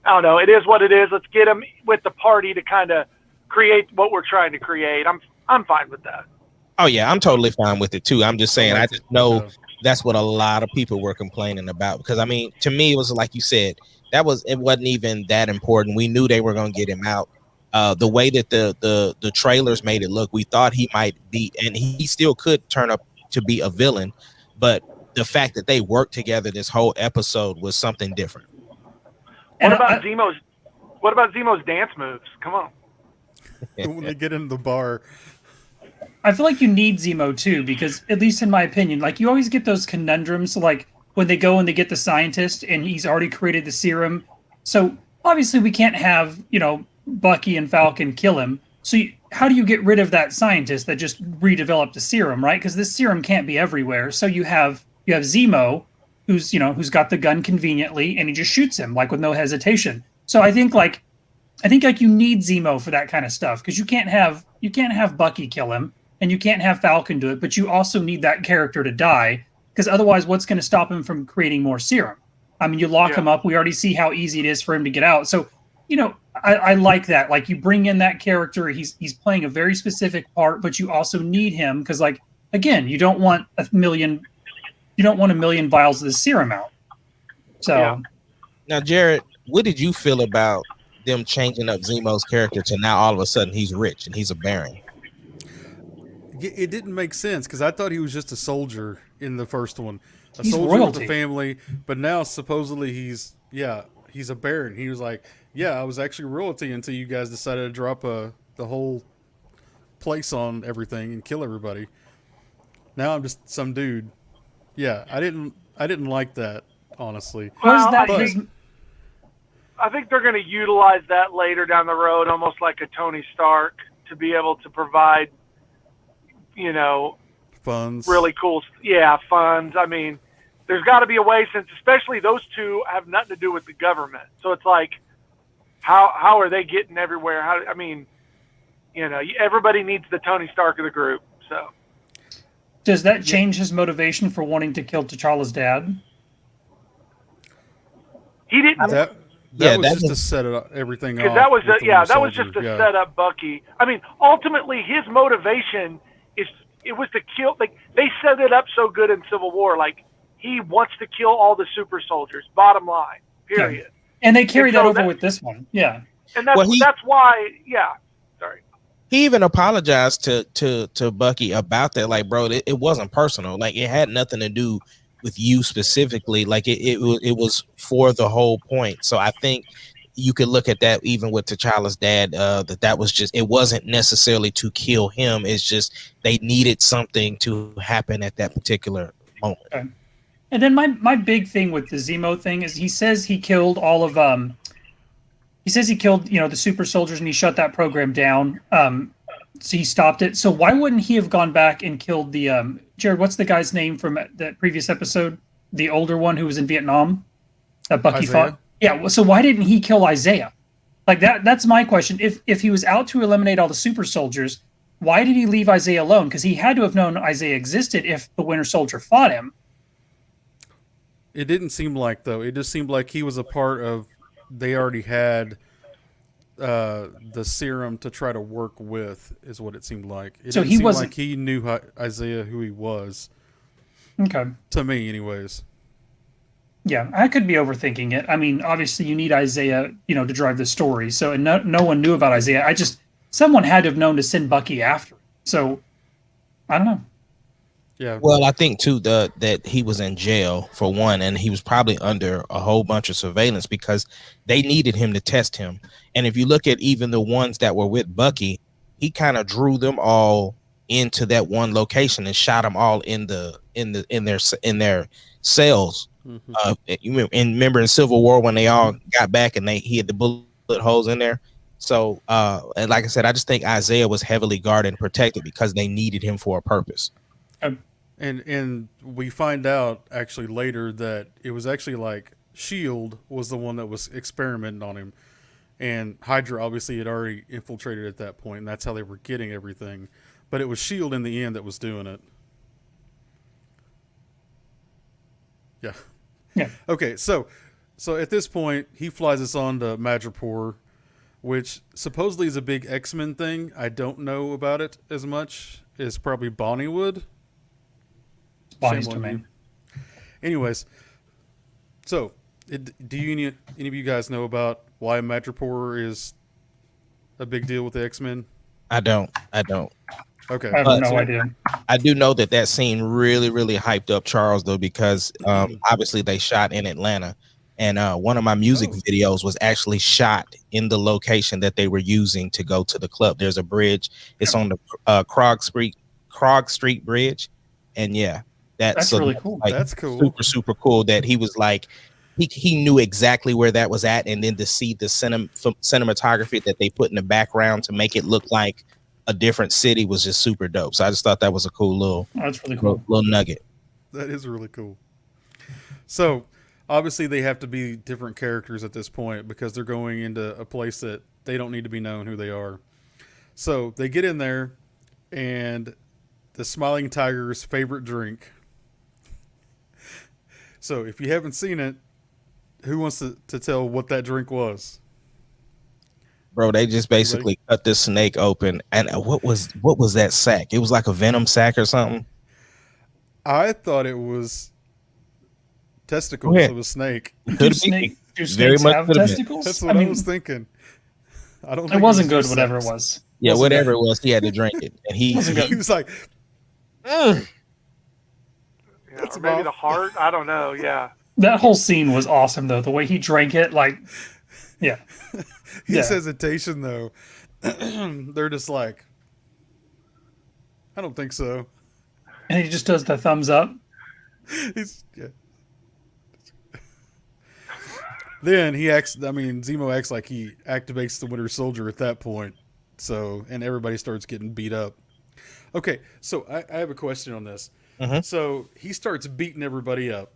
I don't know, it is what it is. Let's get him with the party to kind of create what we're trying to create. I'm fine with that. Oh yeah, I'm totally fine with it too. I'm just saying, I just know Yeah. that's what a lot of people were complaining about. Because I mean, to me, it was like you said, it wasn't even that important. We knew they were going to get him out. The way that the trailers made it look, we thought he might be, and he still could turn up to be a villain. But the fact that they worked together this whole episode was something different. And What about Zemo's dance moves? Come on. When they get in the bar, I feel like you need Zemo too, because at least in my opinion, like, you always get those conundrums, like when they go and they get the scientist and he's already created the serum. So obviously we can't have, Bucky and Falcon kill him. So how do you get rid of that scientist that just redeveloped the serum, right? Because this serum can't be everywhere. So you have Zemo, who's got the gun conveniently, and he just shoots him like with no hesitation. So I think you need Zemo for that kind of stuff, because you can't have Bucky kill him and you can't have Falcon do it, but you also need that character to die, because otherwise what's going to stop him from creating more serum? I mean, you lock him up. We already see how easy it is for him to get out. So, I like that. Like, you bring in that character, he's playing a very specific part, but you also need him because, like, again, you don't want a million vials of the serum out. So Yeah. Now, Jared, what did you feel about them changing up Zemo's character to now all of a sudden he's rich and he's a baron? it didn't make sense because I thought he was just a soldier in the first one, a He's soldier with royalty. a family. But now supposedly he's a baron. He was like, yeah, I was actually royalty until you guys decided to drop a the whole place on everything and kill everybody. Now I'm just some dude. Yeah, I didn't like that, honestly. Was that But- his? I think they're going to utilize that later down the road, almost like a Tony Stark, to be able to provide, Funds. really cool, funds. I mean, there's got to be a way, since especially those two have nothing to do with the government. So it's like, how are they getting everywhere? Everybody needs the Tony Stark of the group. So Does that change his motivation for wanting to kill T'Challa's dad? he didn't. That Yeah, was that just to was- set everything off. Because that was with the Winter that was Soldier, just to yeah. set up Bucky. I mean, ultimately his motivation was to kill. Like, they set it up so good in Civil War. Like, he wants to kill all the super soldiers. Bottom line. Period. And they carry And that so over that- with this one. Yeah. And that's Well, that's why. Yeah. Sorry. He even apologized to Bucky about that. Like, bro, it wasn't personal. Like, it had nothing to do with you specifically. Like, it was for the whole point. So I think you could look at that even with T'Challa's dad. That was just, it wasn't necessarily to kill him. It's just they needed something to happen at that particular moment. Okay. And then my big thing with the Zemo thing is he says he killed all of he says he killed the super soldiers and he shut that program down. So he stopped it. So why wouldn't he have gone back and killed the Jared? What's the guy's name from that previous episode? The older one who was in Vietnam that Bucky Isaiah? fought. Yeah. Well, so why didn't he kill Isaiah? Like that's my question. If he was out to eliminate all the super soldiers, why did he leave Isaiah alone? Because he had to have known Isaiah existed if the Winter Soldier fought him. It didn't seem like, though. It just seemed like he was a part of. They already had the serum to try to work with, is what it seemed like. It So didn't he seem wasn't- like he knew Isaiah who he was. Okay. To me, anyways. Yeah, I could be overthinking it. I mean, obviously you need Isaiah, to drive the story. So and no one knew about Isaiah. Someone had to have known to send Bucky after him. So I don't know. Yeah. Well, I think too that he was in jail for one, and he was probably under a whole bunch of surveillance because they needed him to test him. And if you look at even the ones that were with Bucky, he kind of drew them all into that one location and shot them all in their cells. Mhm. Remember in Civil War when they all got back and he had the bullet holes in there. So, and like I said, I just think Isaiah was heavily guarded and protected because they needed him for a purpose. And we find out actually later that it was actually like S.H.I.E.L.D. was the one that was experimenting on him. And Hydra obviously had already infiltrated at that point, and that's how they were getting everything. But it was S.H.I.E.L.D. in the end that was doing it. Yeah. Yeah. Okay, so at this point, he flies us on to Madripoor, which supposedly is a big X-Men thing. I don't know about it as much as probably Bonnie would. Bonnie's Shame on domain. you. Anyways, so do any of you guys know about why Madripoor is a big deal with the X-Men? I don't. Okay. I have But- no idea. I do know that scene really, really hyped up Charles though, because obviously they shot in Atlanta, and one of my music videos was actually shot in the location that they were using to go to the club. There's a bridge. It's on the Krog Street Bridge, and yeah, That's really cool. Like, That's cool. super cool that he was like he knew exactly where that was at, and then to see the cinematography that they put in the background to make it look like a different city was just super dope. So I just thought that was a cool little That's really cool. little nugget. That is really cool. So, obviously, they have to be different characters at this point because they're going into a place that they don't need to be known who they are. So, they get in there, and the Smiling Tiger's favorite drink. So, if you haven't seen it, who wants to tell what that drink was? Bro, they just basically cut this snake open, and what was that sack? It was like a venom sack or something. I thought it was testicles Go ahead. of a snake. Could Do be. snakes Very much have could have been. testicles? That's what I was thinking. I don't. It think wasn't was good, whatever it sex. was. Yeah, Wasn't whatever good. it was, he had to drink it, and he Wasn't good. He was like, Yeah, That's or maybe about- the heart. I don't know. Yeah. That whole scene was awesome, though. The way he drank it, like, yeah. his Yeah. hesitation though. they're just like, I don't think so. And he just does the thumbs up. Yeah. Then he acts. I mean, Zemo acts like he activates the Winter Soldier at that point. So, and everybody starts getting beat up. Okay, so I have a question on this. Mhm. So he starts beating everybody up,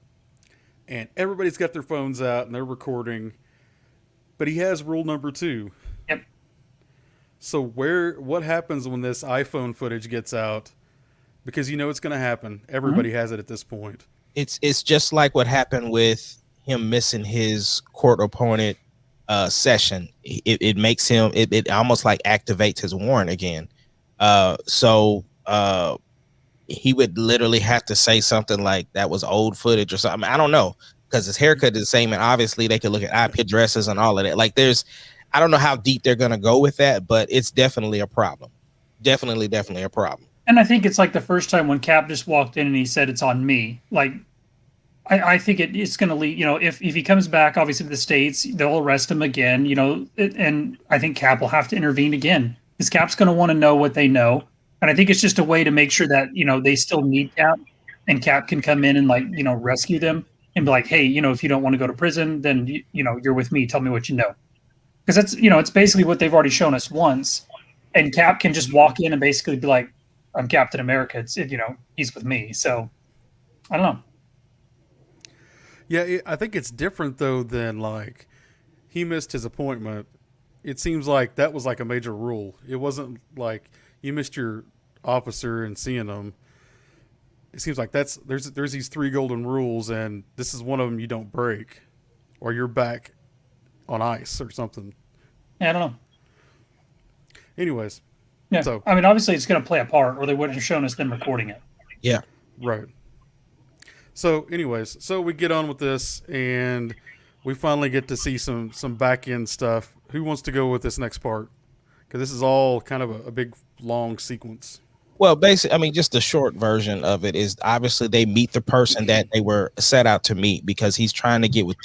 and everybody's got their phones out and they're recording. But he has rule number 2. Yep. So what happens when this iPhone footage gets out? Because you know it's going to happen. Everybody has it at this point. It's just like what happened with him missing his court appointed session. It makes him it almost like activates his warrant again. So he would literally have to say something like that was old footage or something. I don't know, because his haircut is the same, and obviously they could look at IP addresses and all of that. Like I don't know how deep they're gonna go with that, but it's definitely a problem. Definitely a problem. And I think it's like the first time when Cap just walked in and he said it's on me. Like, I think it's going to lead, if he comes back, obviously to the States, they'll arrest him again, and I think Cap will have to intervene again because Cap's going to want to know what they know. And I think it's just a way to make sure that, they still need Cap and Cap can come in and rescue them and be like, hey, if you don't want to go to prison, then, you're with me. Tell me what you know. Because that's, it's basically what they've already shown us once. And Cap can just walk in and basically be like, I'm Captain America. He's with me. So I don't know. Yeah, I think it's different though than like he missed his appointment. It seems like that was like a major rule. It wasn't like you missed your officer and seeing them. It seems like there's these 3 golden rules, and this is one of them you don't break, or you're back on ice or something. Yeah, I don't know. Anyways, Yeah. So I mean, obviously it's going to play a part, or they wouldn't have shown us them recording it. Yeah. right. So, anyways, so we get on with this, and we finally get to see some back end stuff. Who wants to go with this next part? Because this is all kind of a big long sequence. Well, basically, I mean, just the short version of it is obviously they meet the person that they were set out to meet, because he's trying to get with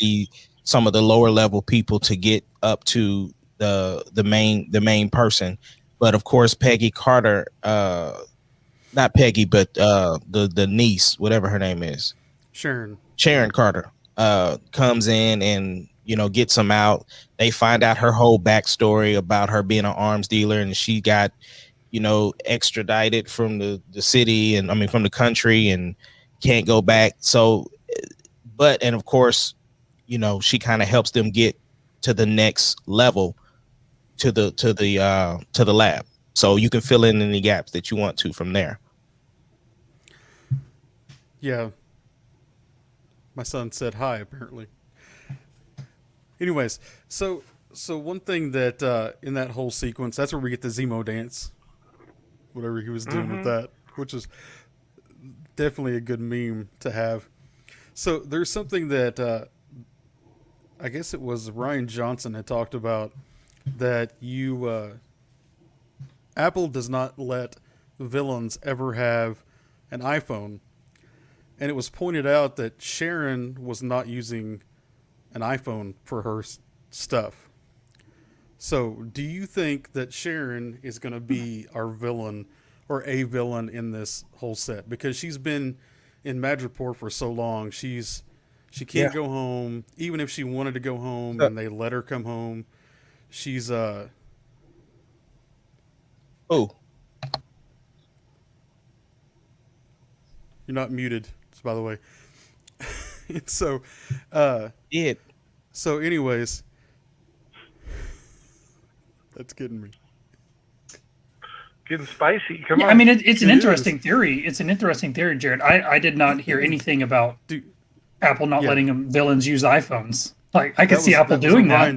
some of the lower level people to get up to the main person. But of course, Peggy Carter, not Peggy, but the niece, whatever her name is, Sharon Carter, comes in and gets them out. They find out her whole backstory about her being an arms dealer, and she got extradited from the city, and I mean from the country, and can't go back. So, and of course, she kind of helps them get to the next level, to the lab. So you can fill in any gaps that you want to from there. Yeah. My son said hi, apparently. Anyways, so one thing that in that whole sequence, that's where we get the Zemo dance, whatever he was doing with that, which is definitely a good meme to have. So there's something that I guess it was Ryan Johnson had talked about, that Apple does not let villains ever have an iPhone. And it was pointed out that Sharon was not using an iPhone for her stuff. So do you think that Sharon is going to be our villain, or a villain in this whole set? Because she's been in Madripoor for so long. She can't go home. Even if she wanted to go home and they let her come home, she's Oh. You're not muted, by the way. So, So, anyways, that's getting me. Getting spicy. Come on. I mean, it's an interesting theory. It's an interesting theory, Jared. I did not hear anything about Apple not letting villains use iPhones. Like, I could see Apple doing that.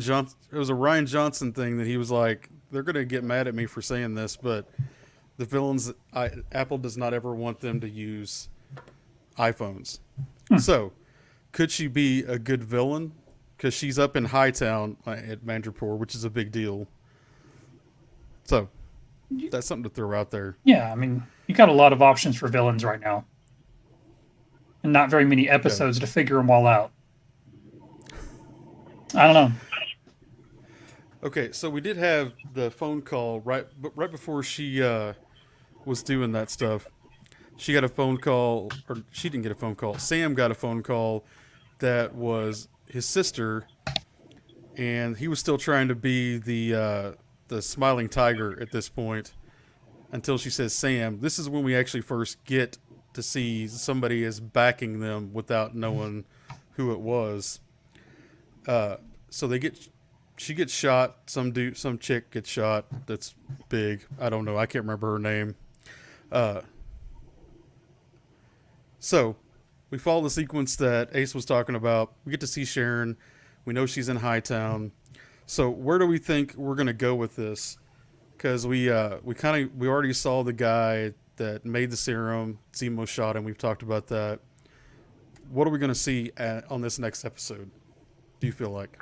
It was a Ryan Johnson thing that he was like, they're going to get mad at me for saying this, but the villains, Apple does not ever want them to use iPhones. So, could she be a good villain? Because she's up in Hightown at Madripoor, which is a big deal. So, that's something to throw out there. Yeah, I mean, you got a lot of options for villains right now, and not very many episodes to figure them all out. I don't know. Okay, so we did have the phone call right before she was doing that stuff. She got a phone call, or she didn't get a phone call. Sam got a phone call that was his sister, and he was still trying to be the smiling tiger at this point until she says Sam. This is when we actually first get to see somebody is backing them without knowing who it was. So she gets shot. Some chick gets shot. That's big. I don't know. I can't remember her name. So we follow the sequence that Ace was talking about. We get to see Sharon. We know she's in Hightown. So where do we think we're gonna go with this? Because we already saw the guy that made the serum. Zemo shot him. We've talked about that. What are we gonna see on this next episode? Do you feel like?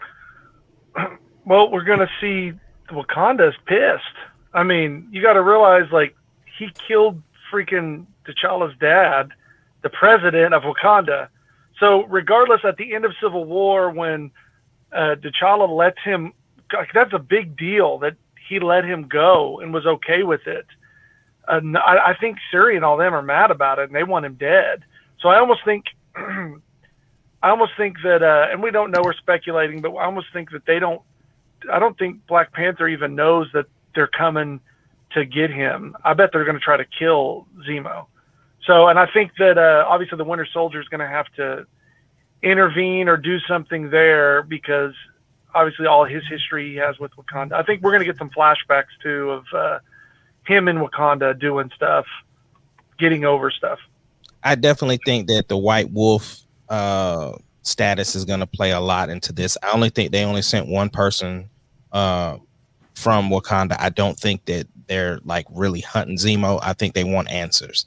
Well, we're gonna see Wakanda's pissed. I mean, you got to realize, like, he killed freaking T'Challa's dad, the president of Wakanda. So regardless, at the end of Civil War, when T'Challa lets him, that's a big deal that he let him go and was okay with it. I think Suri and all them are mad about it, and they want him dead. So I almost think, that, and we don't know, we're speculating, but I almost think that I don't think Black Panther even knows that they're coming to get him. I bet they're going to try to kill Zemo. So, and I think that obviously the Winter Soldier is going to have to intervene or do something there, because obviously all his history he has with Wakanda. I think we're going to get some flashbacks too of him in Wakanda doing stuff, getting over stuff. I definitely think that the White Wolf status is going to play a lot into this. I only think they only sent one person from Wakanda. I don't think that they're like really hunting Zemo. I think they want answers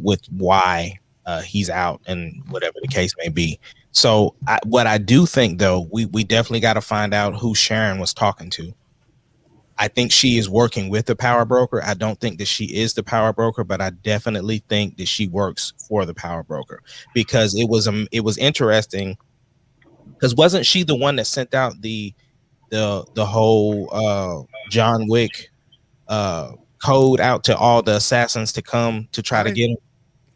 with why he's out and whatever the case may be. So what I do think, though, we definitely got to find out who Sharon was talking to. I think she is working with the power broker. I don't think that she is the power broker, but I definitely think that she works for the power broker, because it was interesting, because wasn't she the one that sent out the whole John Wick code out to all the assassins to come to try to get him?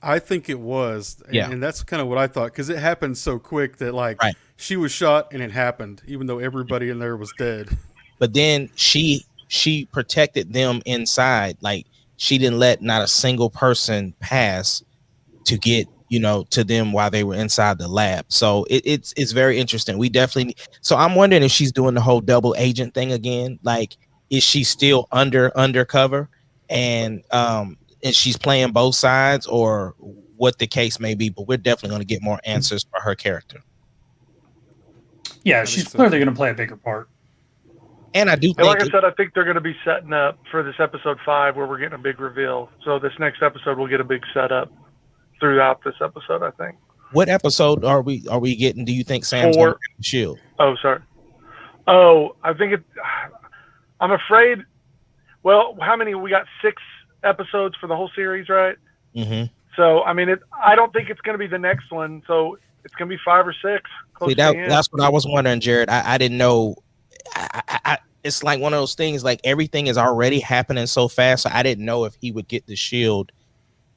I think it was. Yeah. And that's kind of what I thought, because it happened so quick that Right. she was shot and it happened, even though everybody in there was dead. But then she protected them inside. Like, she didn't let not a single person pass to get, to them while they were inside the lab. So it's very interesting. We definitely. So I'm wondering if she's doing the whole double agent thing again. Like, is she still undercover and she's playing both sides, or what the case may be? But we're definitely going to get more answers for her character. Yeah, she's clearly going to play a bigger part. And I do think, like I said, I think they're going to be setting up for this episode 5 where we're getting a big reveal. So this next episode we'll get a big setup throughout this episode, I think. What episode are we getting? Do you think Sam's going to get the shield? Oh, sorry. Oh, I think I'm afraid. Well, how many? We got 6 episodes for the whole series, right? Mm-hmm. So, I mean, I don't think it's going to be the next one. So it's going to be 5 or 6. See, that's what I was wondering, Jared. I didn't know. It's like one of those things, like everything is already happening so fast. So I didn't know if he would get the shield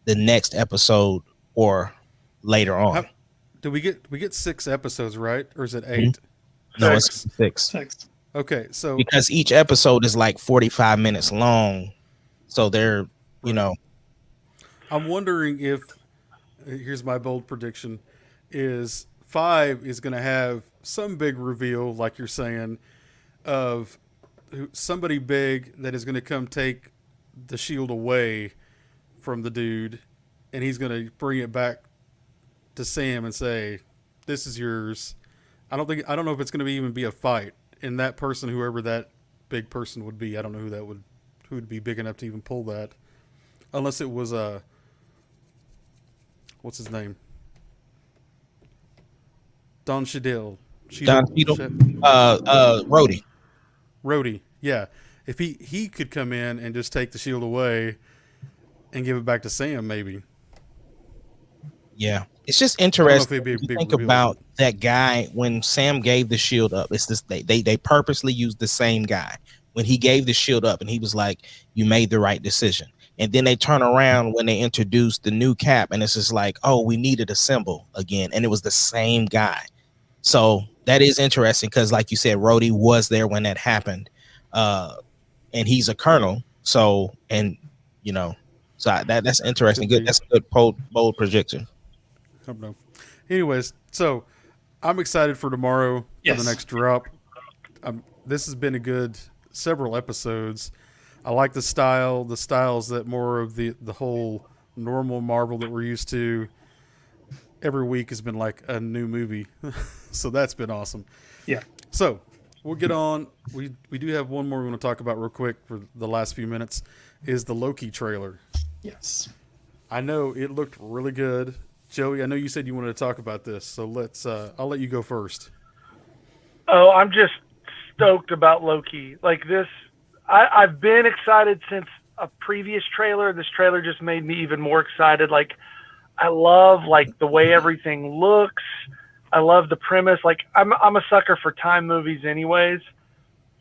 the next episode or later on. We get 6 episodes, right? Or is it 8? No, it's 6. Okay, so because each episode is like 45 minutes long, so they're I'm wondering if, here's my bold prediction, is 5 is going to have some big reveal, like you're saying, of somebody big that is going to come take the shield away from the dude, and he's going to bring it back to Sam and say, "This is yours." I don't know if it's going to even be a fight, and that person, whoever that big person would be, I don't know who would be big enough to even pull that, unless it was what's his name? Don Cheadle. Rhodey, yeah. If he could come in and just take the shield away and give it back to Sam, maybe. Yeah, it's just I don't know if interesting it'd be a when you big think reveal. about that guy when Sam gave the shield up. It's this they purposely used the same guy when he gave the shield up, and he was like, "You made the right decision." And then they turn around when they introduced the new Cap, and it's just like, "Oh, we needed a symbol again," and it was the same guy. So that is interesting because, like you said, Rhodey was there when that happened, and he's a colonel. So you know, that's interesting. Could Good, be. that's a good bold projection. I don't know. Anyways, so I'm excited for tomorrow for Yes. the next drop. This has been a good several episodes. I like the style. The styles that more of the whole normal Marvel that we're used to. Every week has been like a new movie, so that's been awesome. Yeah. So we'll get on. We do have one more we want to talk about real quick for the last few minutes. Is the Loki trailer? Yes. I know it looked really good. Joey, I know you said you wanted to talk about this, so let's. I'll let you go first. Oh, I'm just stoked about Loki. Like this, I've been excited since a previous trailer. This trailer just made me even more excited. Like, I love like the way everything looks. I love the premise. Like, I'm a sucker for time movies, anyways,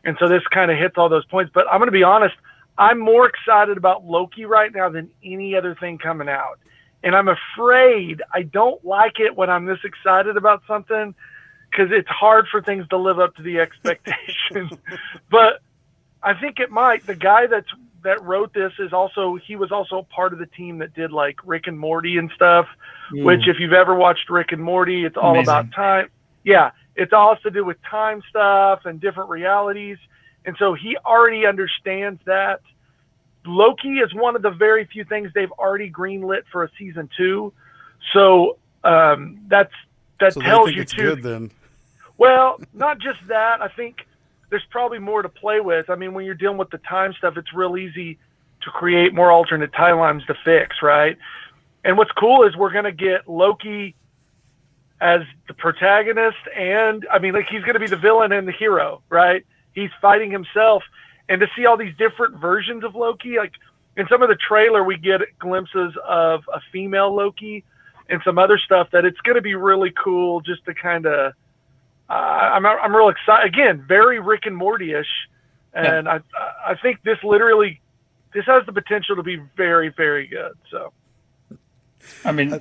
and so this kind of hits all those points. But I'm gonna be honest, I'm more excited about Loki right now than any other thing coming out. And I'm afraid I don't like it when I'm this excited about something because it's hard for things to live up to the expectations. But I think it might. The guy that wrote this was also part of the team that did like Rick and Morty and stuff, which if you've ever watched Rick and Morty, it's all about time. Yeah, it's all has to do with time stuff and different realities. And so he already understands that. Loki is one of the very few things they've already greenlit for a season 2. So that So tells they think you it's too. good then. Well, not just that. I think there's probably more to play with. I mean, when you're dealing with the time stuff, it's real easy to create more alternate timelines to fix, right? And what's cool is we're going to get Loki as the protagonist, and I mean, like, he's going to be the villain and the hero, right? He's fighting himself. And to see all these different versions of Loki, like in some of the trailer, we get glimpses of a female Loki and some other stuff that it's going to be really cool just to kind of, I'm real excited. Again, very Rick and Morty-ish. And yeah. I think this has the potential to be very, very good. So, I mean,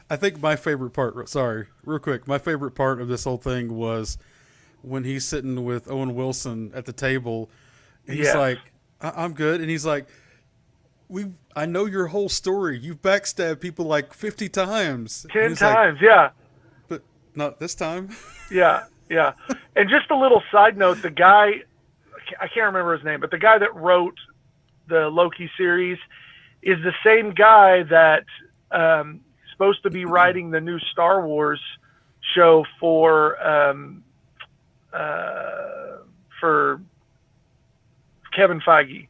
I think my favorite part, sorry, real quick, my favorite part of this whole thing was when he's sitting with Owen Wilson at the table. He's like, I'm good. And he's like, I know your whole story. You've backstabbed people like 50 times. 10 times, yeah. But not this time. Yeah. And just a little side note, the guy, I can't remember his name, but the guy that wrote the Loki series is the same guy that supposed to be writing the new Star Wars show for Kevin Feige,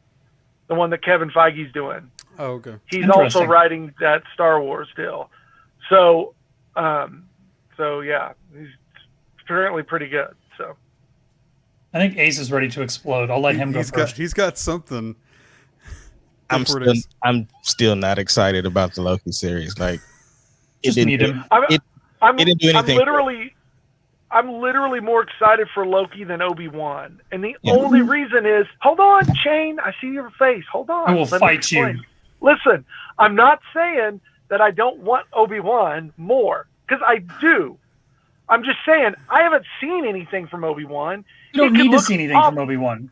the one that Kevin Feige's doing. Oh, okay. He's also writing that Star Wars deal. So yeah, he's apparently pretty good. So I think Ace is ready to explode. I'll let him go first. He's got something. I'm still not excited about the Loki series. Like, just need him. It didn't do anything. I'm literally more excited for Loki than Obi-Wan. And the only reason is, hold on, Shane, I see your face. Hold on. I will fight you. Listen, I'm not saying that I don't want Obi-Wan more, because I do. I'm just saying, I haven't seen anything from Obi-Wan. You don't need to see anything from Obi-Wan.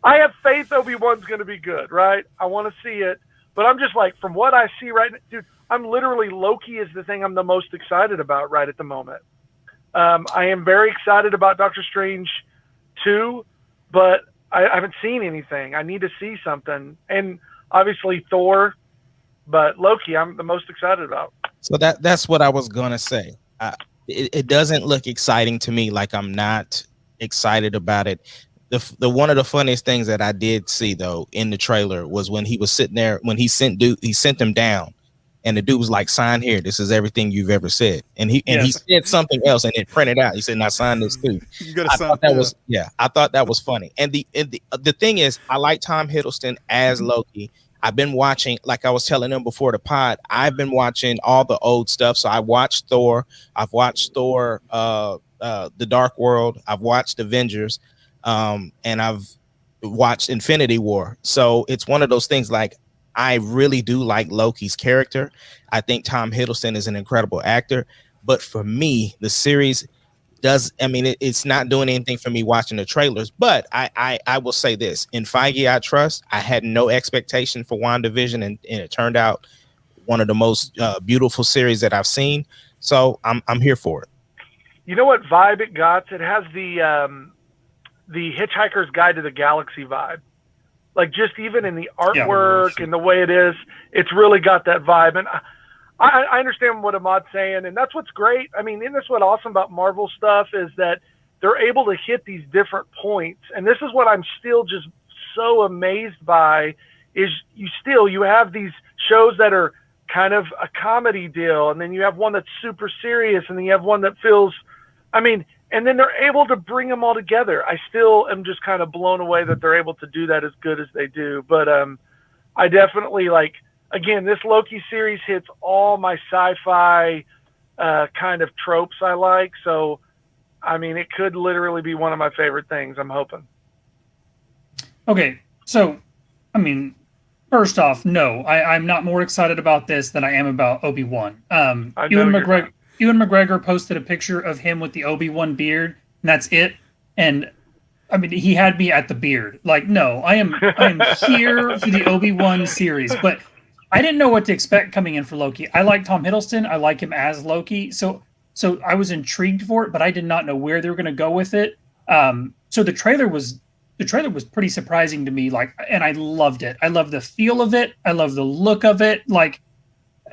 I have faith Obi-Wan's going to be good, right? I want to see it. But I'm just like, from what I see right now, dude, I'm literally, Loki is the thing I'm the most excited about right at the moment. I am very excited about Doctor Strange 2, but I haven't seen anything. I need to see something. And obviously Thor, but Loki I'm the most excited about. So that's what I was going to say. It doesn't look exciting to me. Like, I'm not excited about it. The one of the funniest things that I did see though in the trailer was when he was sitting there, when he sent him down, and the dude was like, "Sign here. This is everything you've ever said." And he said something else, and it printed out. He said, "Now sign this too." I thought that was funny. And the thing is, I like Tom Hiddleston as Loki. I've been watching, like I was telling them before the pod, I've been watching all the old stuff. So I watched Thor. I've watched Thor, The Dark World. I've watched Avengers, and I've watched Infinity War. So it's one of those things, like, I really do like Loki's character. I think Tom Hiddleston is an incredible actor. But for me, the series it's not doing anything for me watching the trailers. But I will say this: in Feige I trust. I had no expectation for WandaVision, and it turned out one of the most beautiful series that I've seen. So I'm here for it. You know what vibe it got? It has the Hitchhiker's Guide to the Galaxy vibe. Like, just even in the artwork and the way it is, it's really got that vibe. And I understand what Ahmad's saying, and that's what's great. I mean, and that's what's awesome about Marvel stuff is that they're able to hit these different points. And this is what I'm still just so amazed by, is you have these shows that are kind of a comedy deal, and then you have one that's super serious, and then you have one that feels, and then they're able to bring them all together. I still am just kind of blown away that they're able to do that as good as they do. But I definitely again, this Loki series hits all my sci-fi kind of tropes I like. So, it could literally be one of my favorite things, I'm hoping. Okay, so, first off, no, I'm not more excited about this than I am about Obi-Wan. Ewan McGregor posted a picture of him with the Obi-Wan beard, and that's it. And he had me at the beard. Like, no, I am here for the Obi-Wan series, but I didn't know what to expect coming in for Loki. I like Tom Hiddleston. I like him as Loki. So I was intrigued for it, but I did not know where they were going to go with it. So the trailer was pretty surprising to me. And I loved it. I love the feel of it. I love the look of it.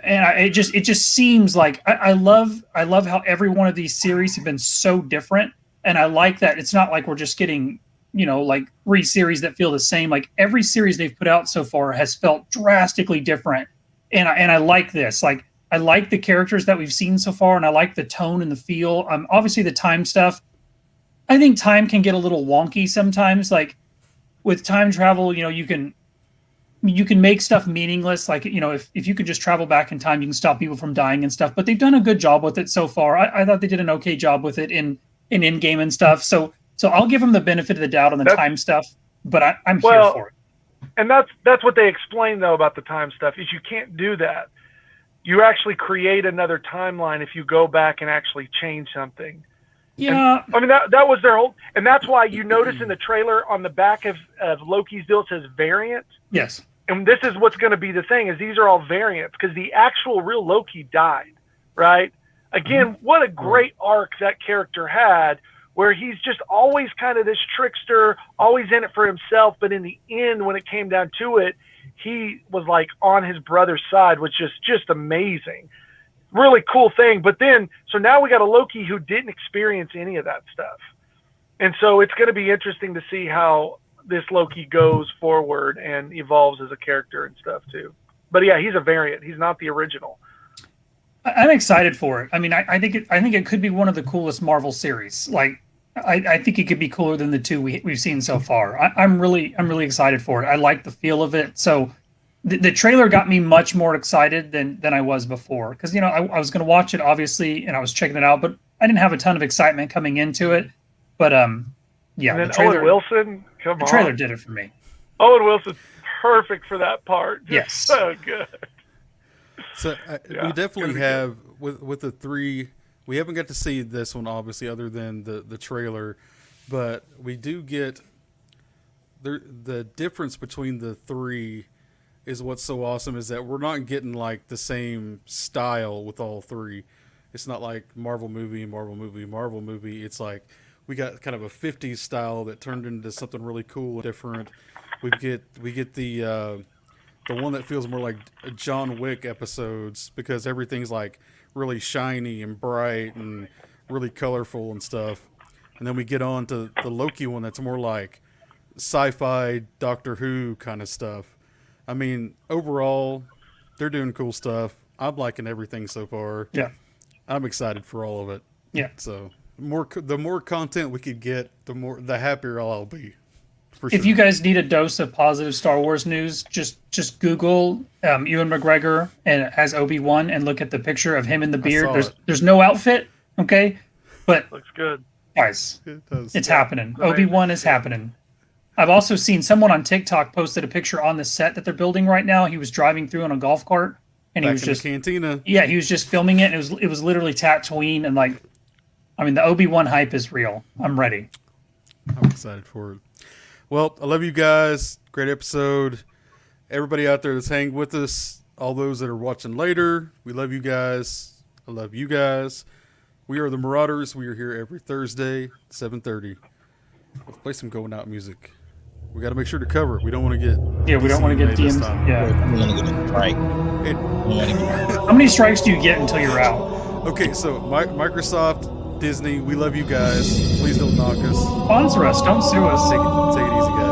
It just seems like I love how every one of these series have been so different, and I like that it's not like we're just getting 3 series that feel the same. Like, every series they've put out so far has felt drastically different, and I like this. Like, I like the characters that we've seen so far, and I like the tone and the feel. Obviously the time stuff, I think time can get a little wonky sometimes. Like, with time travel, you can make stuff meaningless. Like, if you could just travel back in time, you can stop people from dying and stuff. But they've done a good job with it so far. I thought they did an okay job with it in Endgame and stuff. So I'll give them the benefit of the doubt on the time stuff. But I'm here for it. And that's what they explain, though, about the time stuff, is you can't do that. You actually create another timeline if you go back and actually change something. Yeah. And, that was their whole, and that's why you notice in the trailer on the back of Loki's deal, it says variant. Yes. And this is what's going to be the thing, is these are all variants, because the actual real Loki died, right? Again, what a great arc that character had, where he's just always kind of this trickster, always in it for himself. But in the end, when it came down to it, he was on his brother's side, which is just amazing. Really cool thing. But then, so now we got a Loki who didn't experience any of that stuff. And so it's going to be interesting to see how this Loki goes forward and evolves as a character and stuff too. But yeah, he's a variant. He's not the original. I'm excited for it. I think it could be one of the coolest Marvel series. I think it could be cooler than the 2 we've seen so far. I'm really excited for it. I like the feel of it. So the trailer got me much more excited than I was before. Because, I was going to watch it, obviously, and I was checking it out, but I didn't have a ton of excitement coming into it. But, yeah. And then the trailer, Owen Wilson, the trailer did it for me. Owen Wilson's perfect for that part. Just yes. So good. So we definitely have, with the 3, we haven't got to see this one, obviously, other than the trailer. But we do get the difference between the 3 is what's so awesome, is that we're not getting the same style with all 3. It's not like Marvel movie. It's like we got kind of a 50s style that turned into something really cool and different. We get the one that feels more like John Wick episodes, because everything's really shiny and bright and really colorful and stuff. And then we get on to the Loki one that's more like sci-fi Doctor Who kind of stuff. Overall, they're doing cool stuff. I'm liking everything so far. Yeah. I'm excited for all of it. Yeah. So the more content we could get, the happier I'll be. For If sure. you guys need a dose of positive Star Wars news, just Google Ewan McGregor and as Obi-Wan and look at the picture of him in the beard. saw There's it. there's no outfit, okay? But Looks good. guys, It does. it's happening. amazing. Obi-Wan is happening. I've also seen someone on TikTok posted a picture on the set that they're building right now. He was driving through on a golf cart and he Back was in just the cantina. yeah, he was just filming it. And it was literally Tatooine and like, I mean, the Obi-Wan hype is real. I'm ready. I'm excited for it. Well, I love you guys. Great episode. Everybody out there that's hanging with us, all those that are watching later, we love you guys. I love you guys. We are the Marauders. We are here every Thursday, 7:30. Let's play some going out music. We got to make sure to cover it. We don't want to get We don't want to get this DMs. time. Yeah. I'm gonna get a strike. It- How many strikes do you get until you're out? okay, so Microsoft, Disney, we love you guys. Please don't knock us. Sponsor us. Don't sue us. Take it easy, guys.